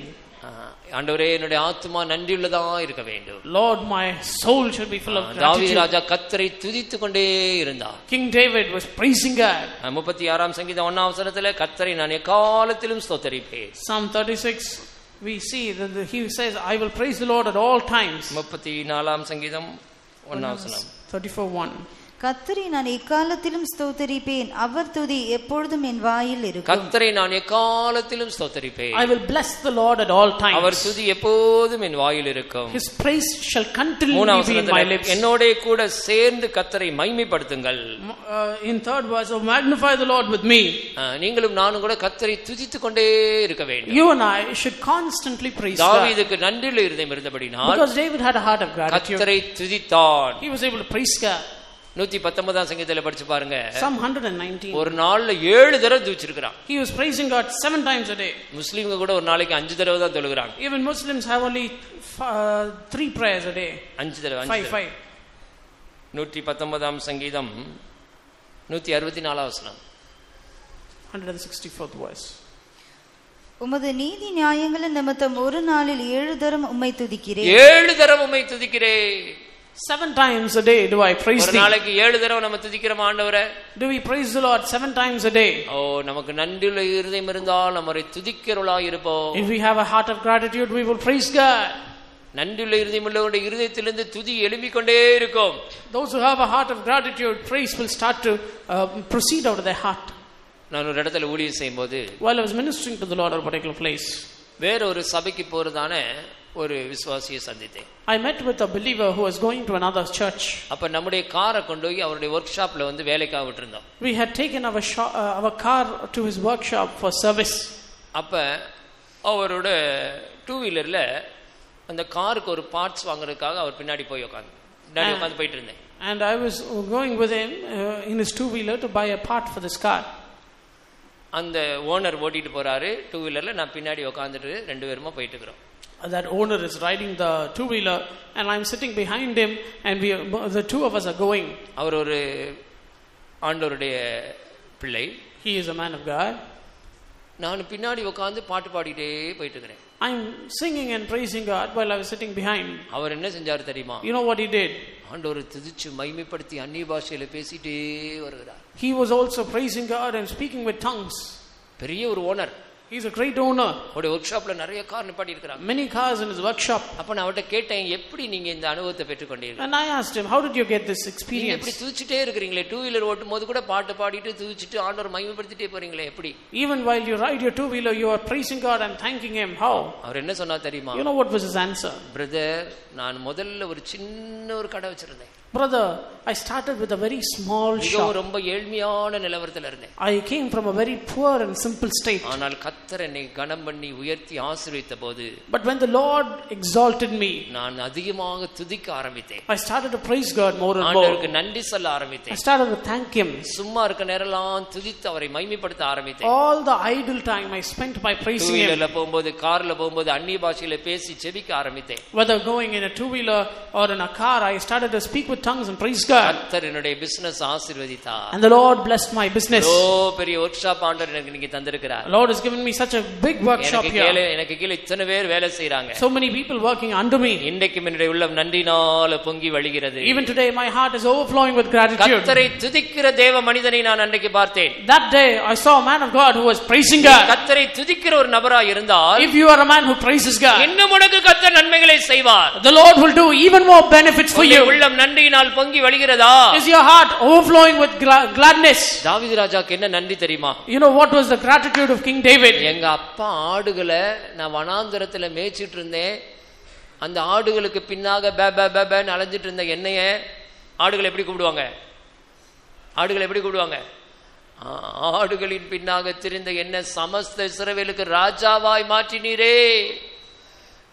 ஆண்டவரே, என்னுடைய ஆத்மா நன்றியுள்ளதா இருக்க வேண்டும். Lord, my soul should be full of gratitude. தாவீது ராஜா கர்த்தரை துதித்துக் கொண்டே இருந்தார். King David was praising God. 36ஆம் சங்கீதம் 1ஆம் வசனத்திலே கர்த்தரை நான் எக்காலத்திலும் ஸ்தோத்திரிப்பேன். Psalm 36 we see that he says, I will praise the Lord at all times. 34ஆம் சங்கீதம் 1ஆம் வசனம். 34:1. கர்த்தரை நான் எக்காலத்திலும் ஸ்தோத்திரிப்பேன், அவர் துதி எப்பொழுதும் என் வாயில் இருக்கும். கர்த்தரை நான் எக்காலத்திலும் ஸ்தோத்திரிப்பேன். I will bless the Lord at all times. அவர் துதி எப்போதும் என் வாயில் இருக்கும். His praise shall continually be in my lips. என்னோட கூட சேர்ந்து கர்த்தரை மகிமைப்படுத்துங்கள். In third verse, oh, magnify the Lord with me. நீங்களும் நானும் கூட கர்த்தரை துதித்துக் கொண்டே இருக்க வேண்டும். You and I should constantly praise God. தாவீதுக்கு நன்றியுள்ள இருதயம் இருந்தபடியால், because David had a heart of gratitude, கர்த்தரை துதித்தான். he was able to praise God. 119ஆம் சங்கீதத்துல படிச்சு பாருங்க. Psalm 119. ஒரு நாள்ல 7 தடவை துதிச்சிருக்கான். He was praising God 7 times a day. முஸ்லிம்ங்க கூட ஒரு நாளைக்கு 5 தடவை தான் தொழுகிறாங்க. Even Muslims have only 3 prayers a day. 5 தடவை. 5. 119ஆம் சங்கீதம் 164ஆம் வசனம். 164th verse. உமது நீதி நியாயங்களின் நிமித்தம் ஒரு நாளில் 7 தரம் உம்மை துதிக்கிறேன். 7 தரம் உம்மை துதிக்கிறேன். 7 times a day do I praise thee. ஒரு நாளைக்கு 7 தடவை நம்ம துதிக்கிறோம் ஆண்டவரே. Do we praise the Lord 7 times a day? நமக்கு நன்றியுள்ள இருதயம் இருந்தால் நம்மை துதிக்கிறவளாய் இருப்போம். If we have a heart of gratitude, we will praise God. நன்றியுள்ள இருதயம் உள்ளவருடைய இருதயத்திலிருந்து துதி எழும்பிக் கொண்டே இருக்கும். Those who have a heart of gratitude, praise will start to proceed out of their heart. நான் ஒரு இடத்துல ஊழியம் செய்யும்போது, while I was ministering to the Lord at a particular place, வேற ஒரு சபைக்கு போறதான ஒரு விசுவாசியை சந்தித்தேன். I met with a believer who was going to another church. அப்ப நம்முடைய காரை கொண்டு போய் அவருடைய வொர்க் ஷாப்ல வந்து வேலைக்காக விட்டுருந்தோம். We had taken our car to his workshop for service. அப்ப அவரோட 2 வீலர்ல அந்த காருக்கு ஒரு பார்ட்ஸ் வாங்குறதுக்காக அவர் பின்னாடி போய் உட்கார்ந்து போயிட்டு இருந்தேன். And I was going with him in his 2-wheeler to buy a part for this car. அந்த ஓனர் ஓட்டிட்டு போறாரு 2 வீலர்ல, நான் பின்னாடி உட்கார்ந்துட்டு 2 பேருமா போயிட்டு இருக்கோம். That owner is riding the 2-wheeler and I'm sitting behind him and the two of us are going. அவர் ஒரு ஆண்டவருடைய பிள்ளை. He is a man of God. நான் பின்னாடி உட்கார்ந்து பாட்டு பாடிட்டே போயிட்டு இருக்கேன். I'm singing and praising God while I was sitting behind. அவர் என்ன செஞ்சாரு தெரியுமா? You know what he did? ஆண்டவரை துதிச்சு மகிமைப்படுத்தி அந்நிய பாஷையில பேசிட்டே வருகிறார். He was also praising God and speaking with tongues. பெரிய ஒரு owner. He is a great owner. அவருடைய வொர்க் ஷாப்ல நிறைய கார் நிப்பாட்டி இருக்காங்க. Many cars in his workshop. அப்ப நான் அவர்ட்ட கேட்டேன், எப்படி நீங்க இந்த அனுபவத்தை பெற்றுக்கொண்டீங்க? And I asked him, how did you get this experience? எப்படி துதிச்சிட்டே இருக்கீங்களே, 2 வீலர் ஓட்டும்போது கூட பாட்டு பாடிட்டு துதிச்சிட்டு ஆண்டவரை மகிமைப்படுத்திட்டே போறீங்களே எப்படி? Even while you ride your 2-wheeler, you are praising God and thanking him. How? அவர் என்ன சொன்னா தெரியுமா? You know what was his answer? Brother, நான் முதல்ல ஒரு சின்ன ஒரு கடை வச்சிருந்தேன். Brother, I started with a very small shop. ரொம்ப ஏழ்மையான நிலவரத்துல இருந்தேன். I came from a very poor and simple state. ஆனால் கர்த்தர் என்னை கனம் பண்ணி உயர்த்தி ஆசீர்வதித்தபோது, But when the Lord exalted me, நான் அதிகமாக துதிக்க ஆரம்பித்தேன். I started to praise God more and more. ஆண்டவருக்கு நன்றி சொல்ல I ஆரம்பித்தேன். started to thank Him. சும்மா இருக்க நேரம்லாம் துதித்து அவரை மகிமைப்படுத்த ஆரம்பித்தேன். All the idle time I spent by praising Him. டூவீலர்ல போகும்போது, கார்ல போகும்போது அந்நிய பாஷையில பேசி ஜெபிக்க ஆரம்பித்தேன். Whether going in a two-wheeler or in a car, I started to speak with tongues and praise God. கர்த்தர் என்னுடைய பிசினஸ் ஆசீர்வதித்தார். And the Lord blessed my business. பெரிய ஒர்க் ஷாப் ஆண்டவர் எனக்கு நீங்க தந்திருக்கிறார். The Lord has given me such a big workshop here. எனக்கு கீழ இத்தனை பேர் வேலை செய்றாங்க. So many people working under me. இன்றைக்கு என்னுடைய உள்ளம் நன்றினால பொங்கி வழிகிறது. Even today my heart is overflowing with gratitude. கர்த்தரை துதிக்கிற தேவ மனிதனை நான் அன்றைக்கு பார்த்தேன். That day I saw a man of God who was praising God. கர்த்தரை துதிக்கிற ஒரு நபராய் இருந்தால், If you are a man who praises God, இன்னும் உனக்கு கர்த்தர் நன்மைகளை செய்வார். the Lord will do even more benefits for you. உள்ளம் நன்றியினால் பொங்கி வழிகிறதா? Is your heart overflowing with gladness? தாவீது ராஜாக்கு என்ன நன்றி தெரியுமா? You know what was the gratitude of King David? எங்க அப்பா ஆடுகளை நான் வனாந்தரத்துல மேய்ச்சிட்டு இருந்தேன். அந்த ஆடுகளுக்கு பின்னாக பேன்னு அலைஞ்சிட்டு இருந்த என்னைய ஆடுகள் எப்படி கூப்பிடுவாங்க? ஆடுகள் எப்படி கூப்பிடுவாங்க? ஆடுகளின் பின்னாக திரிந்த என்ன சமஸ்த இஸ்ரவேலுக்கு ராஜாவாய் மாற்றினீரே,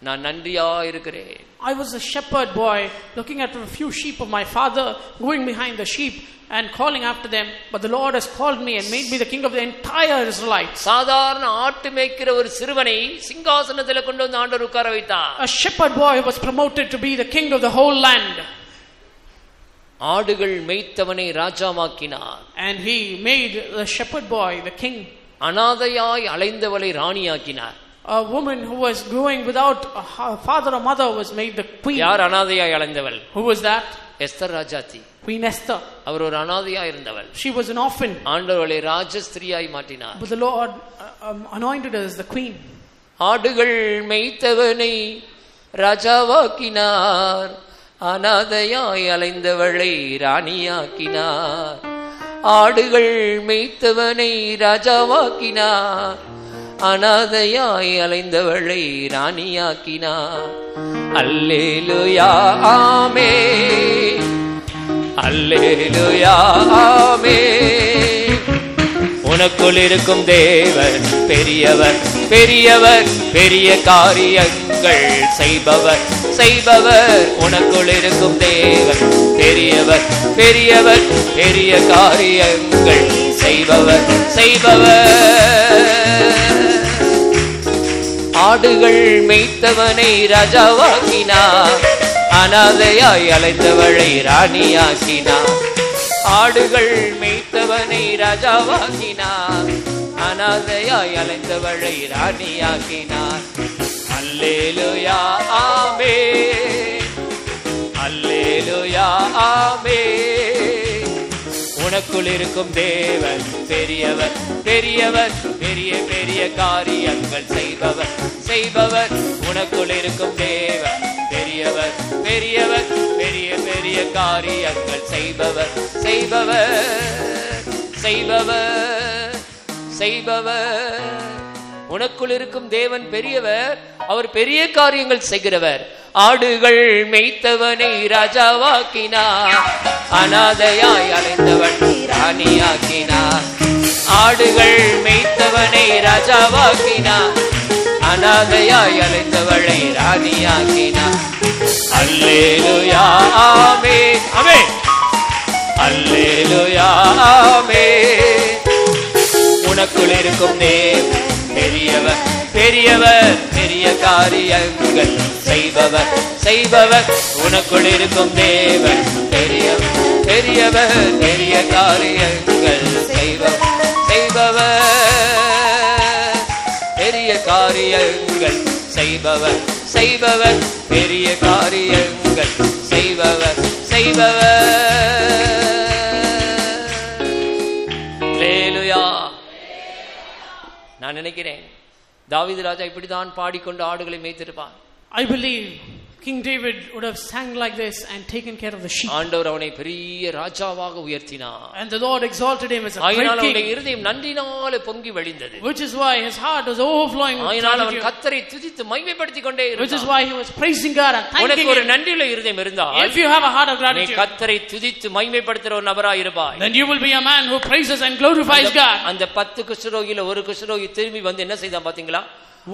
நான் நன்றியா இருக்கிறேன். I was a shepherd boy looking at a few sheep of my father, going behind the sheep and calling after them, but the Lord has called me and made me the king of the entire Israelites. சாதாரண ஆட்டு மேய்க்கிற ஒரு சிறுவனை சிங்காசனத்துல கொண்டு வந்து ஆண்டவர் உட்கார வைத்தார். A shepherd boy was promoted to be the king of the whole land. ஆடுகள் மேய்த்தவனை ராஜாவாக்கினார். And he made the shepherd boy the king. அனாதையாய் அலைந்தவளை ராணியாக்கினார். A woman who was growing without a father or mother was made the queen. யார் அனாதையாய் அலைந்தவள்? Who was that? Esther Rajathi. Queen Esther. அவர் ஒரு அனாதையாய் இருந்தவள். She was an orphan. ஆண்டவரை ராஜஸ்திரியாய் மாற்றினார். But the Lord anointed her as the queen. ஆடுகள் மேய்த்தவனை ராஜாவாக்கினார். அனாதையாய் அலைந்தவளை ராணியாக்கினார். ஆடுகள் மேய்த்தவனை ராஜாவாக்கினார். அனாதையாய் அலைந்தவளை ராணியாக்கினார். அல்லேலூயா ஆமென், அல்லேலூயா ஆமென். உனக்குள் இருக்கும் தேவன் பெரியவர், பெரியவர், பெரிய காரியங்கள் செய்பவர், செய்பவர். உனக்குள் இருக்கும் தேவன் பெரியவர், பெரியவர், பெரிய காரியங்கள் செய்பவர், செய்பவர். ஆடுகள் மேய்த்தவனை ராஜாவாக்கினார். அனாதையாய் அலைந்தவளை ராணியாக்கினார். ஆடுகள் மேய்த்தவனை ராஜாவாக்கினார். அனாதையாய் அலைந்தவளை ராணியாக்கினார். அல்லேலூயா ஆமென், அல்லேலூயா ஆமென். உனக்குள் இருக்கும் தேவன் பெரியவர், பெரியவர், பெரிய பெரிய காரியங்கள் செய்பவர், செய்பவர். உனக்குள் இருக்கும் தேவன் பெரியவர், பெரியவர், பெரிய பெரிய காரியங்கள் செய்பவர், செய்பவர், செய்பவர், செய்பவர். உனக்குள் இருக்கும் தேவன் பெரியவர், அவர் பெரிய காரியங்கள் செய்கிறவர். ஆடுகள் மேய்த்தவனை ராஜாவாக்கினார். அனாதையாய் அலைந்தவன் ராணியாக்கினார். ஆடுகள் மேய்த்தவனை ராஜாவாக்கினார். அனாதையாய் அலைந்தவளை ராணியாக்கினார். அல்லேலூயா ஆமென், ஆமென், அல்லேலூயா ஆமென். உனக்குள் இருக்கும் தேவன் பெரியவர், பெரியவர், பெரிய காரியங்கள் செய்பவர், செய்பவர். உனக்குள் இருக்கும் தேவன் பெரியவர், பெரியவர், பெரிய காரியங்கள் செய்பவர், செய்பவர். பெரிய காரியங்கள் செய்பவர், செய்பவர், பெரிய காரியங்கள் செய்பவர், செய்பவர். அல்லேலூயா. நான் நினைக்கிறேன் தாவீது ராஜா இப்படித்தான் பாடிக்கொண்டு ஆடுகளை மேய்த்திருப்பான். I believe King David would have sang like this and taken care of the sheep. ஆண்டவர் அவனை பெரிய ராஜாவாக உயர்த்தினார். And the Lord exalted him as a great ஆயினால் king. அவனுடைய இருதயம் நன்றினாலே பொங்கி வழிந்தது. Which is why his heart was overflowing with ஆயினால் அவன் gratitude. கர்த்தரை துதித்து மகிமைப்படுத்திக் கொண்டே இருந்தான். Which is why he was praising God and thanking உனக்கு ஒரு him. நன்றியுள்ள இருதயம் இருந்தால் If you have a heart of நீ gratitude, கர்த்தரை துதித்து மகிமைப்படுத்துற ஒரு நபராய் இருப்பாய். then you will be a man who praises and glorifies God. அந்த 10 குஷ்டரோகியில ஒரு குஷ்டரோகி திரும்பி வந்து என்ன செய்தான் பாத்தீங்களா?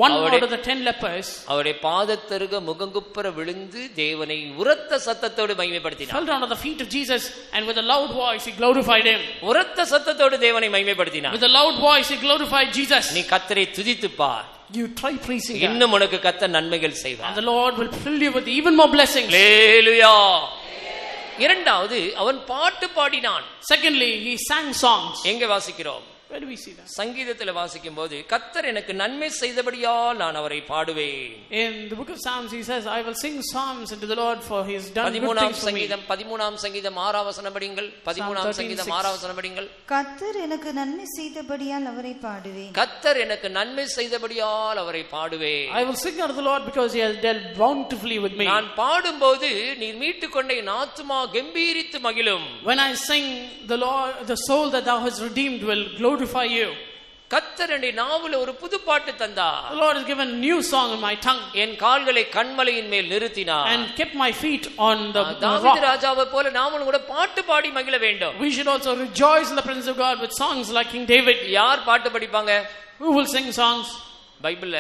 One out of the 10 lepers அவருடைய பாதத்தருக முகங்குப்புற விழுந்து தேவனை உரத்த சத்தத்தோடு மகிமைப்படுத்தினார். fell down at the feet of Jesus and with a loud voice he glorified him. உரத்த சத்தத்தோடு தேவனை மகிமைப்படுத்தினார். With a loud voice he glorified Jesus. நீ கர்த்தரை துதித்து பார். You try praising God. இன்னும் உனக்கு கர்த்தர் நன்மைகள் செய்வார். And the Lord will fill you with even more blessings. ஹல்லேலூயா. இரண்டாவது அவன் பாட்டு பாடினான். Secondly, he sang songs. எங்க வாசிக்கிறோம்? Where do we see that? சங்கீதத்தில் வாசிக்கும்போது கர்த்தர் எனக்கு நன்மை செய்தபடியால் நான் அவரை பாடுவேன். In the book of Psalms he says, I will sing psalms unto the Lord for he has done good 13ஆம் things for me. சங்கீதம் 13ஆம் சங்கீதம் 6ஆம் வசனம் படிங்கள். 13ஆம் சங்கீதம் 6ஆம் வசனம் படிங்கள். கர்த்தர் எனக்கு நன்மை செய்தபடியால் அவரை பாடுவேன். கர்த்தர் எனக்கு நன்மை செய்தபடியால் அவரை பாடுவேன். I will sing unto the Lord because he has dealt bountifully with me. நான் பாடும்போது நீர் மீட்டுக்கொண்ட என் ஆத்துமா கம்பீரித்து மகிழும். When I sing, the Lord, the soul that thou hast redeemed will glorify you. கர்த்தர் என்னுடைய நாவுல ஒரு புது பாட்டு தந்தார். The Lord has given a new song in my tongue. என் கால்களை கன்மலையின் மேல் நிறுத்தினார். And kept my feet on the தாவீது rock. ராஜாவை போல நாமும் கூட பாட்டு பாடி மகிழ வேண்டும். We should also rejoice in the presence of God with songs like King David. யார் பாட்டு படிப்பாங்க? Who will sing songs? பைபிள்ல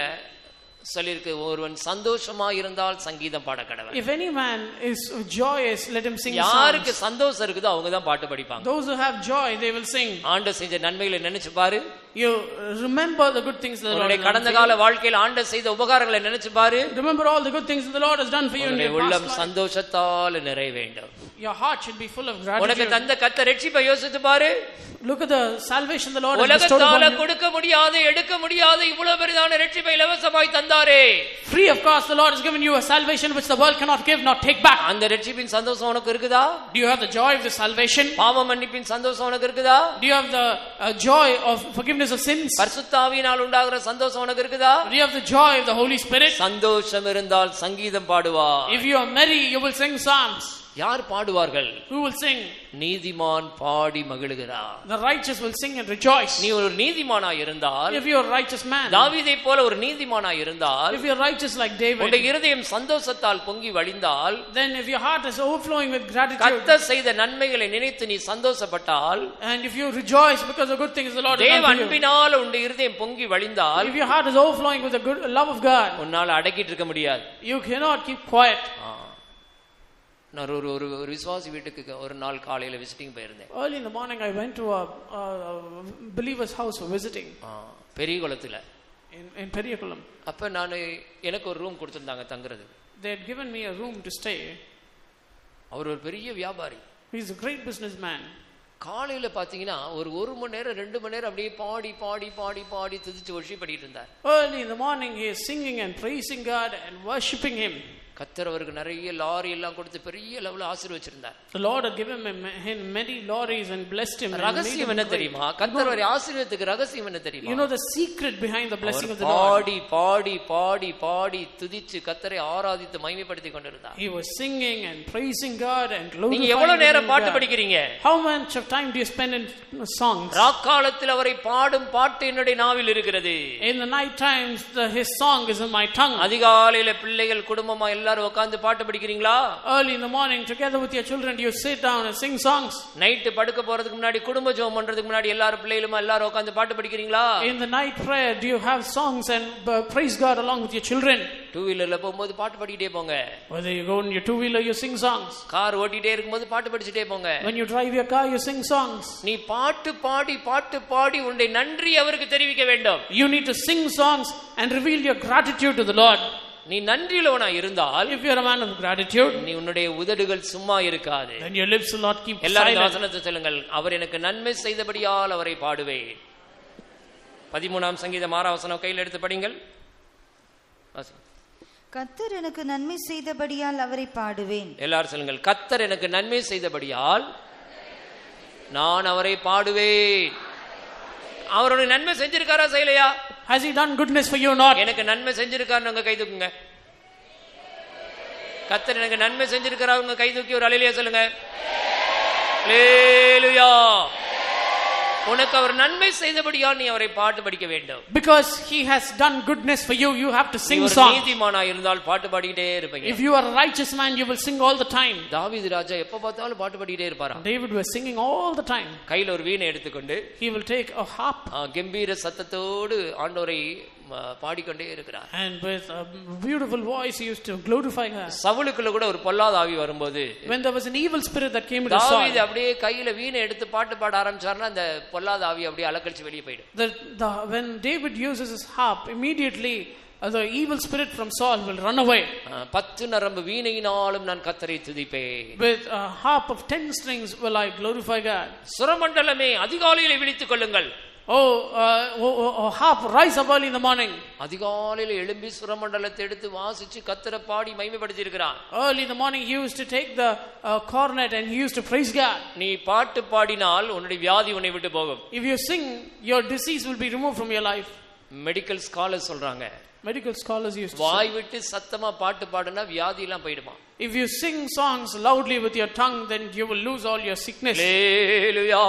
சொல்லிருக்கு, ஒருவன் சந்தோஷமா இருந்தால் சங்கீதம் பாட கடவன். If any man is joyous, let him sing யாருக்கு songs. சந்தோஷம் இருக்குதோ அவங்க தான் பாட்டு படிப்பாங்க. Those who have joy, they will sing. ஆண்டவர் செஞ்ச நன்மைகளை நினைச்சு பாரு. You remember the good things that the Lord உன்னுடைய has done கடந்த for you. கால வாழ்க்கையில் ஆண்டவர் செய்த உபகாரங்களை நினைச்சு பாரு. Remember all the good things that the Lord has done for you in உன்னுடைய your உள்ளம் past life. சந்தோஷத்தால் நிறைய வேண்டும். Your heart should be full of உனக்கு gratitude. தந்த கர்த்தர் ரட்சிப்பை யோசித்து பாரு. Look at the salvation the Lord has bestowed உலகத்தால upon you. கொடுக்க முடியாத எடுக்க முடியாத இவ்வளவு பெரிதான ரட்சிப்பை இலவசமாய் தந்தாரே. Free of cost, the Lord has given you a salvation which the world cannot give nor take back. அந்த ரட்சிப்பின் சந்தோஷம் உனக்கு இருக்குதா? Do you have the joy of the salvation? பாவ மன்னிப்பின் சந்தோஷம் உனக்கு இருக்குதா? Do you have the joy of forgiveness of sins? பரிசுத்த ஆவியினால் உண்டாகிற சந்தோஷம் உனக்கு இருக்குதா? Do you have the joy of the Holy Spirit? சந்தோஷம் இருந்தால் சங்கீதம் பாடுவா. If you are merry, you will sing psalms. யார் பாடுவார்கள்? Who will sing? நீதிமான் பாடி மகிழுகிறார். The righteous will sing and rejoice. நீ ஒரு நீதிமானாய் இருந்தால், If you are a righteous man, தாவீதை போல ஒரு நீதிமானாய் இருந்தால், if you are righteous like David, உன்னுடைய இருதயம் சந்தோஷத்தால் பொங்கி வழிந்தால், then if your heart is overflowing with gratitude, கர்த்தர் செய்த நன்மைகளை நினைத்து நீ சந்தோஷப்பட்டால், and if you rejoice because of good things the Lord has தேவ done for you, அன்பினால் உன்னுடைய இருதயம் பொங்கி வழிந்தால், if your heart is overflowing with the good love of God, உன்னால் அடக்கிட்டு இருக்க முடியாது. you cannot keep quiet. நான் ஒரு விசுவாசி வீட்டுக்கு ஒரு நாள் காலையில விசிட்டிங் போயிருந்தேன். Early in the morning I went to a believer's house for visiting பெரிய குளத்துல. in Periyakulam. அப்ப நான் எனக்கு ஒரு ரூம் கொடுத்திருந்தாங்க தங்குறது. They had given me a room to stay. அவர் ஒரு பெரிய வியாபாரி. He is a great businessman. காலையில பாத்தீங்கன்னா ஒரு மணி நேரம் 2 மணி நேரம் அப்படியே பாடி பாடி பாடி பாடி துதிச்சு worship பண்ணிட்டு இருந்தார். Early in the morning he is singing and praising God and worshiping him. கர்த்தர் அவருக்கு நிறைய லாரி எல்லாம் கொடுத்து பெரிய லெவல்ல ஆசீர்வதிச்சிருந்தார். The Lord had given him many lorries and blessed him. ரகசியம் என்ன தெரியுமா? கர்த்தர் அவரை ஆசீர்வதித்ததுக்கு ரகசியம் என்ன தெரியுமா? You know the secret behind the blessing of the Lord. பாடி பாடி பாடி பாடி துதிச்சு கர்த்தரை ஆராதித்து மகிமைப்படுத்திக் கொண்டிருந்தார். He was singing and praising God and glorifying. நீங்க எவ்வளவு நேரம் பாட்டு படிக்கிறீங்க? How much of time do you spend in songs? ராக்காலத்தில் அவரை பாடும் பாட்டு என்னுடைய நாவில் இருக்கிறது. In the night times his song is in my tongue. அதிகாலையில பிள்ளைகள் குடும்பமா எல்லாரும் உட்கார்ந்து பாட்டு படிக்கிறீங்களா? Early in the morning together with your children do you sit down and sing songs? Night படுக்க போறதுக்கு முன்னாடி குடும்ப ஜெபம் பண்றதுக்கு முன்னாடி எல்லாரும் பிள்ளைகளுமா எல்லாரும் உட்கார்ந்து பாட்டு படிக்கிறீங்களா? In the night prayer do you have songs and praise God along with your children? Two வீலர்ல போகும்போது பாட்டு பாடிட்டே போங்க. Whether you go in your two wheeler you sing songs. Car ஓட்டிட்டே இருக்கும்போது பாட்டு படிச்சிட்டே போங்க. When you drive your car you sing songs. நீ பாட்டு பாடி உன்னுடைய நன்றி அவருக்கு தெரிவிக்க வேண்டும். You need to sing songs and reveal your gratitude to the Lord. நீ நன்றியுள்ளவனா இருந்தால், if you are a man of gratitude, நீ உன்னுடைய உதடுகள் சும்மா இருக்காது. then your lips will not keep எல்லாரும் silent. வசனத்தை சொல்லுங்கள். அவர் எனக்கு நன்மை செய்தபடியால் அவரை பாடுவேன். 13ஆம் சங்கீதம் 6ஆம் வசனம் கையில் எடுத்து படிங்கள். கர்த்தர் எனக்கு நன்மை செய்தபடியால் அவரை பாடுவேன். எல்லாரும் சொல்லுங்கள். கர்த்தர் எனக்கு நன்மை செய்தபடியால் நான் அவரை பாடுவேன். அவருடைய நன்மை செஞ்சிருக்காரா செய்யலையா? Has he done goodness for you or not? எனக்கு நன்மை செஞ்சிருக்காருன்னு கை தூக்குங்க. கர்த்தர் எனக்கு நன்மை செஞ்சிருக்கிறவங்க கை தூக்கி ஒரு அல்லேலூயா சொல்லுங்க. அல்லேலூயா. உனக்கு அவர் நன்மை செய்தபடியால் நீ அவரை பாட்டு படிக்க வேண்டும். Because he has done goodness for you, you have to sing songs. நீ நீதிமானா இருந்தால் பாட்டு பாடிட்டே இருப்பீங்க. If you are a righteous man, you will sing all the time. தாவீது ராஜா எப்ப பார்த்தாலும் பாட்டு பாடிட்டே இருப்பாராம். David was singing all the time. கையில ஒரு வீணை எடுத்துக்கொண்டு he will take a harp கம்பீர சத்தத்தோடு ஆண்டவரை பாடிக்கொண்டே இருக்கிறார். And with a beautiful voice he used to glorify God. சவுலுக்குள்ள கூட ஒரு பொல்லாத ஆவி வரும்போது, when there was an evil spirit that came into Saul, தாவீது அப்படியே கையில வீணை எடுத்து பாட்டு பாட ஆரம்பிச்சார்னா அந்த பொல்லாத ஆவி அப்படியே அலக்கழிச்சு வெளியே போய்டும். When David uses his harp, immediately the evil spirit from Saul will run away. 10 நரம்பு வீணையினாலும் நான் கர்த்தரை துதிப்பேன். With a harp of 10 strings will I glorify God. சுரமண்டலமே அதிகாலையிலே விழித்துக் கொள்ளுங்கள். Harp, rise up early in the morning. அதிகாலையில எழும்பி சுரமண்டலத்தை எடுத்து வாசிச்சு கர்த்தரை பாடி மகிமைப்படுத்தி இருக்கிறார். Early in the morning he used to take the cornet and he used to praise God. நீ பாட்டு பாடினால் உன்னுடைய வியாதி உன்னை விட்டு போகும். If you sing, your disease will be removed from your life. Medical scholars சொல்றாங்க, medical scholars used to வாய் விட்டு சத்தமா பாட்டு பாடுனா வியாதி எல்லாம் போய்டுமா. if you sing songs loudly with your tongue, then you will lose all your sickness. ஹalleluya.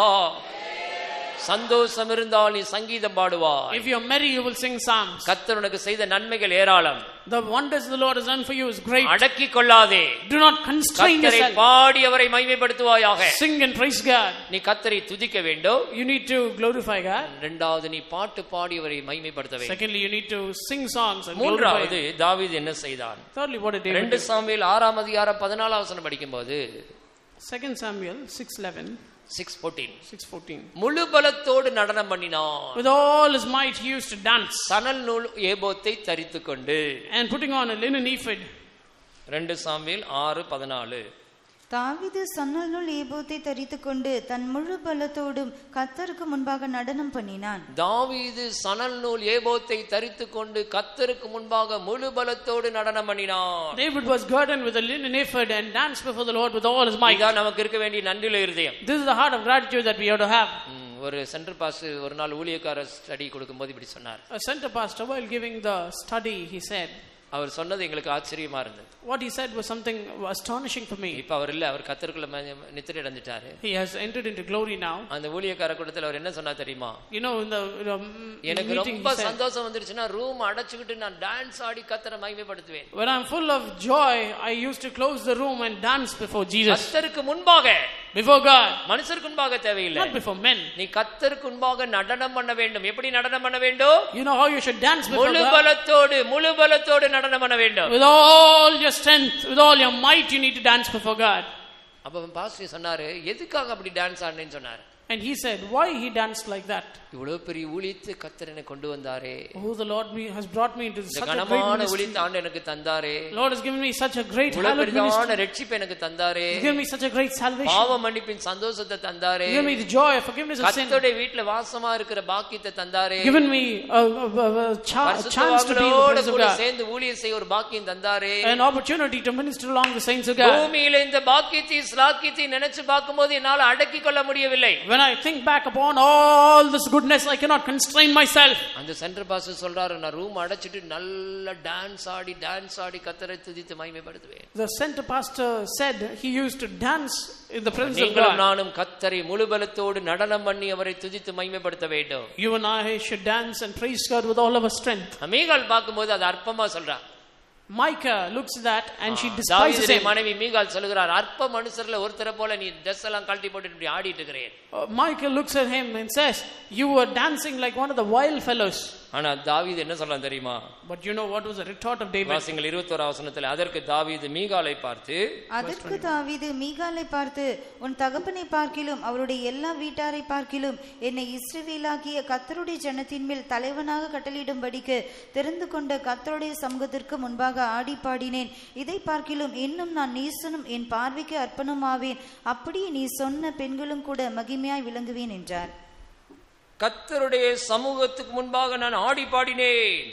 சந்தோஷம் இருந்தால் நீ சங்கீதம் பாடுவாய். if you are merry, you will sing psalms. கர்த்தர் உனக்கு செய்த நன்மைகள் ஏராளம். the wonders the Lord has done for you is great. அடக்கிக் கொள்ளாதே. do not constrain yourself. கர்த்தரை பாடி அவரை மகிமைப்படுத்துவாயாக. sing and praise God. நீ கர்த்தரை துதிக்க வேண்டும். you need to glorify God. இரண்டாவது நீ பாட்டு பாடி அவரை மகிமைப்படுத்த வேண்டும். secondly, you need to sing songs and glorify. மூன்றாவது தாவீது என்ன செய்தான்? thirdly, what did David 2 Samuel 6ஆம் அதிகாரம் 14ஆம் வசனம் படிக்கும்போது 2 Samuel 6:11 6:14 முழு பலத்தோடு நடனம் பண்ணினான். with all his might he used to dance. சணல் நூல் ஏபோத்தை தரித்துக்கொண்டு and putting on a linen ephod. 2 Samuel 6:14 தாவீது சணல் நூல் ஏபோத்தை தரித்துக்கொண்டு தன் முழு பலத்தோடும் கர்த்தருக்கு முன்பாக நடனம் பண்ணினான். தாவீது சணல் நூல் ஏபோத்தை தரித்துக்கொண்டு கர்த்தருக்கு முன்பாக முழு பலத்தோடு நடனம் பண்ணினான். David was girded with a linen ephod and danced before the Lord with all his might. இதான் நமக்கு இருக்க வேண்டிய நன்றியுள்ள இருதயம். This is the heart of gratitude that we have to have. ஒரு சென்டர் பாஸ்டர் ஒரு நாள் ஊழியக்கார ஸ்டடி கொடுக்கும்போது இப்படி சொன்னார். A center pastor, while giving the study, he said, அவர் சொன்னது எங்களுக்கு ஆச்சரியமா இருந்தது. what he said was something astonishing for me. இப்ப அவர் இல்ல, அவர் கர்த்தருக்குள்ள நித்திரை அடைஞ்சிட்டாரு. he has entered into glory now. அந்த ஊழியக்கார கூட்டத்துல அவர் என்ன சொன்னா தெரியுமா? you know, in the எனக்கு ரொம்ப சந்தோஷம் வந்துருச்சுனா ரூம் அடைச்சிட்டு நான் டான்ஸ் ஆடி கர்த்தரை மகிமைப்படுத்துவேன். when I'm full of joy, I used to close the room and dance before Jesus. கர்த்தருக்கு முன்பாக, before God, மனுஷருக்கு முன்பாக தேவையில்லை, not before men. நீ கர்த்தருக்கு முன்பாக நடனம் பண்ண வேண்டும். எப்படி நடனம் பண்ண வேண்டும்? you know how you should dance before God? முழு பலத்தோடு நடனம் பண்ண வேண்டும். with all your strength, with all your might, you need to dance before God. அப்ப பாஸ்டர் சொன்னாரு, எதுக்காக அப்படி டான்ஸ் ஆடுனேன்னு சொன்னாரு. and he said, why he danced like that? இவ்வளவு பெரிய ஊழியத்தை கர்த்தர் எனக்கு கொண்டு வந்தாரே. oh, the Lord has brought me into such a great ஊழியத்தை ஆண்டு எனக்கு தந்தாரே. Lord has given me such a great hallowed ministry. ரட்சிப்பை எனக்கு தந்தாரே. He's given me such a great salvation. பாவ மன்னிப்பின் சந்தோஷத்தை தந்தாரே. given me the joy of forgiveness of sin. கர்த்தருடைய வீட்ல வாசமா இருக்கிற பாக்கியத்தை தந்தாரே. given me a chance to be in the presence of God. சேர்ந்து ஊழியம் செய்ய ஒரு பாக்கியம் தந்தாரே. an opportunity to minister along the saints of God. பூமியில இந்த பாக்கியத்தை ஸ்லாக்கியத்தை நினைச்சு பார்க்கும்போது என்னால அடக்கிக் கொள்ள முடியவில்லை. when I think back upon all this goodness, I cannot constrain myself. அந்த சென்டர் பாஸ்டர் சொல்றாரு, நான் ரூம் அடைச்சிட்டு நல்ல டான்ஸ் ஆடி கர்த்தரை துதித்து மகிமைப்படுத்துவேன். the center pastor said he used to dance in the presence of God. நானும் கர்த்தரை முழு பலத்தோடு நடனம் பண்ணி அவரை துதித்து மகிமைப்படுத்த வேண்டும். you and I should dance and praise God with all of our strength. மீகாள் பார்க்கும்போது அது அற்பமா சொல்றா. Micah looks at that and she despises him. மனைவி மீகாள் சொல்கிறார், அற்ப மனுஷர்ல ஒருத்தர போல நீ Dress எல்லாம் கழட்டி போட்டு இப்படி ஆடிட்டு இருக்கறே. Micah looks at him and says, you were dancing like one of the wild fellows. ஆனா தாவீது என்ன சொல்றான் தெரியுமா? but you know what was the retort of David? வாசிங்கள் 21 வசனத்தில், அதற்கு தாவீது மீகாளை பார்த்து உன் தகப்பனை பார்க்கிலும் அவருடைய எல்லா வீட்டாரை பார்க்கிலும் என்னை இஸ்ரவேலாகிய கர்த்தருடைய ஜனத்தின் மேல் தலைவனாக கட்டளையிடும்படிக்கு தெரிந்து கொண்ட கர்த்தருடைய சமூகத்திற்கு முன்பாக ஆடி பாடினேன். இதை பார்க்கிலும் இன்னும் நான் நீசனும் என் பார்வைக்கு அர்ப்பணமாவேன். அப்படியே நீ சொன்ன பெண்களும் கூட மகிமையாய் விளங்குவேன் என்றார். கர்த்தருடைய சமூகத்துக்கு முன்பாக நான் ஆடி பாடினேன்.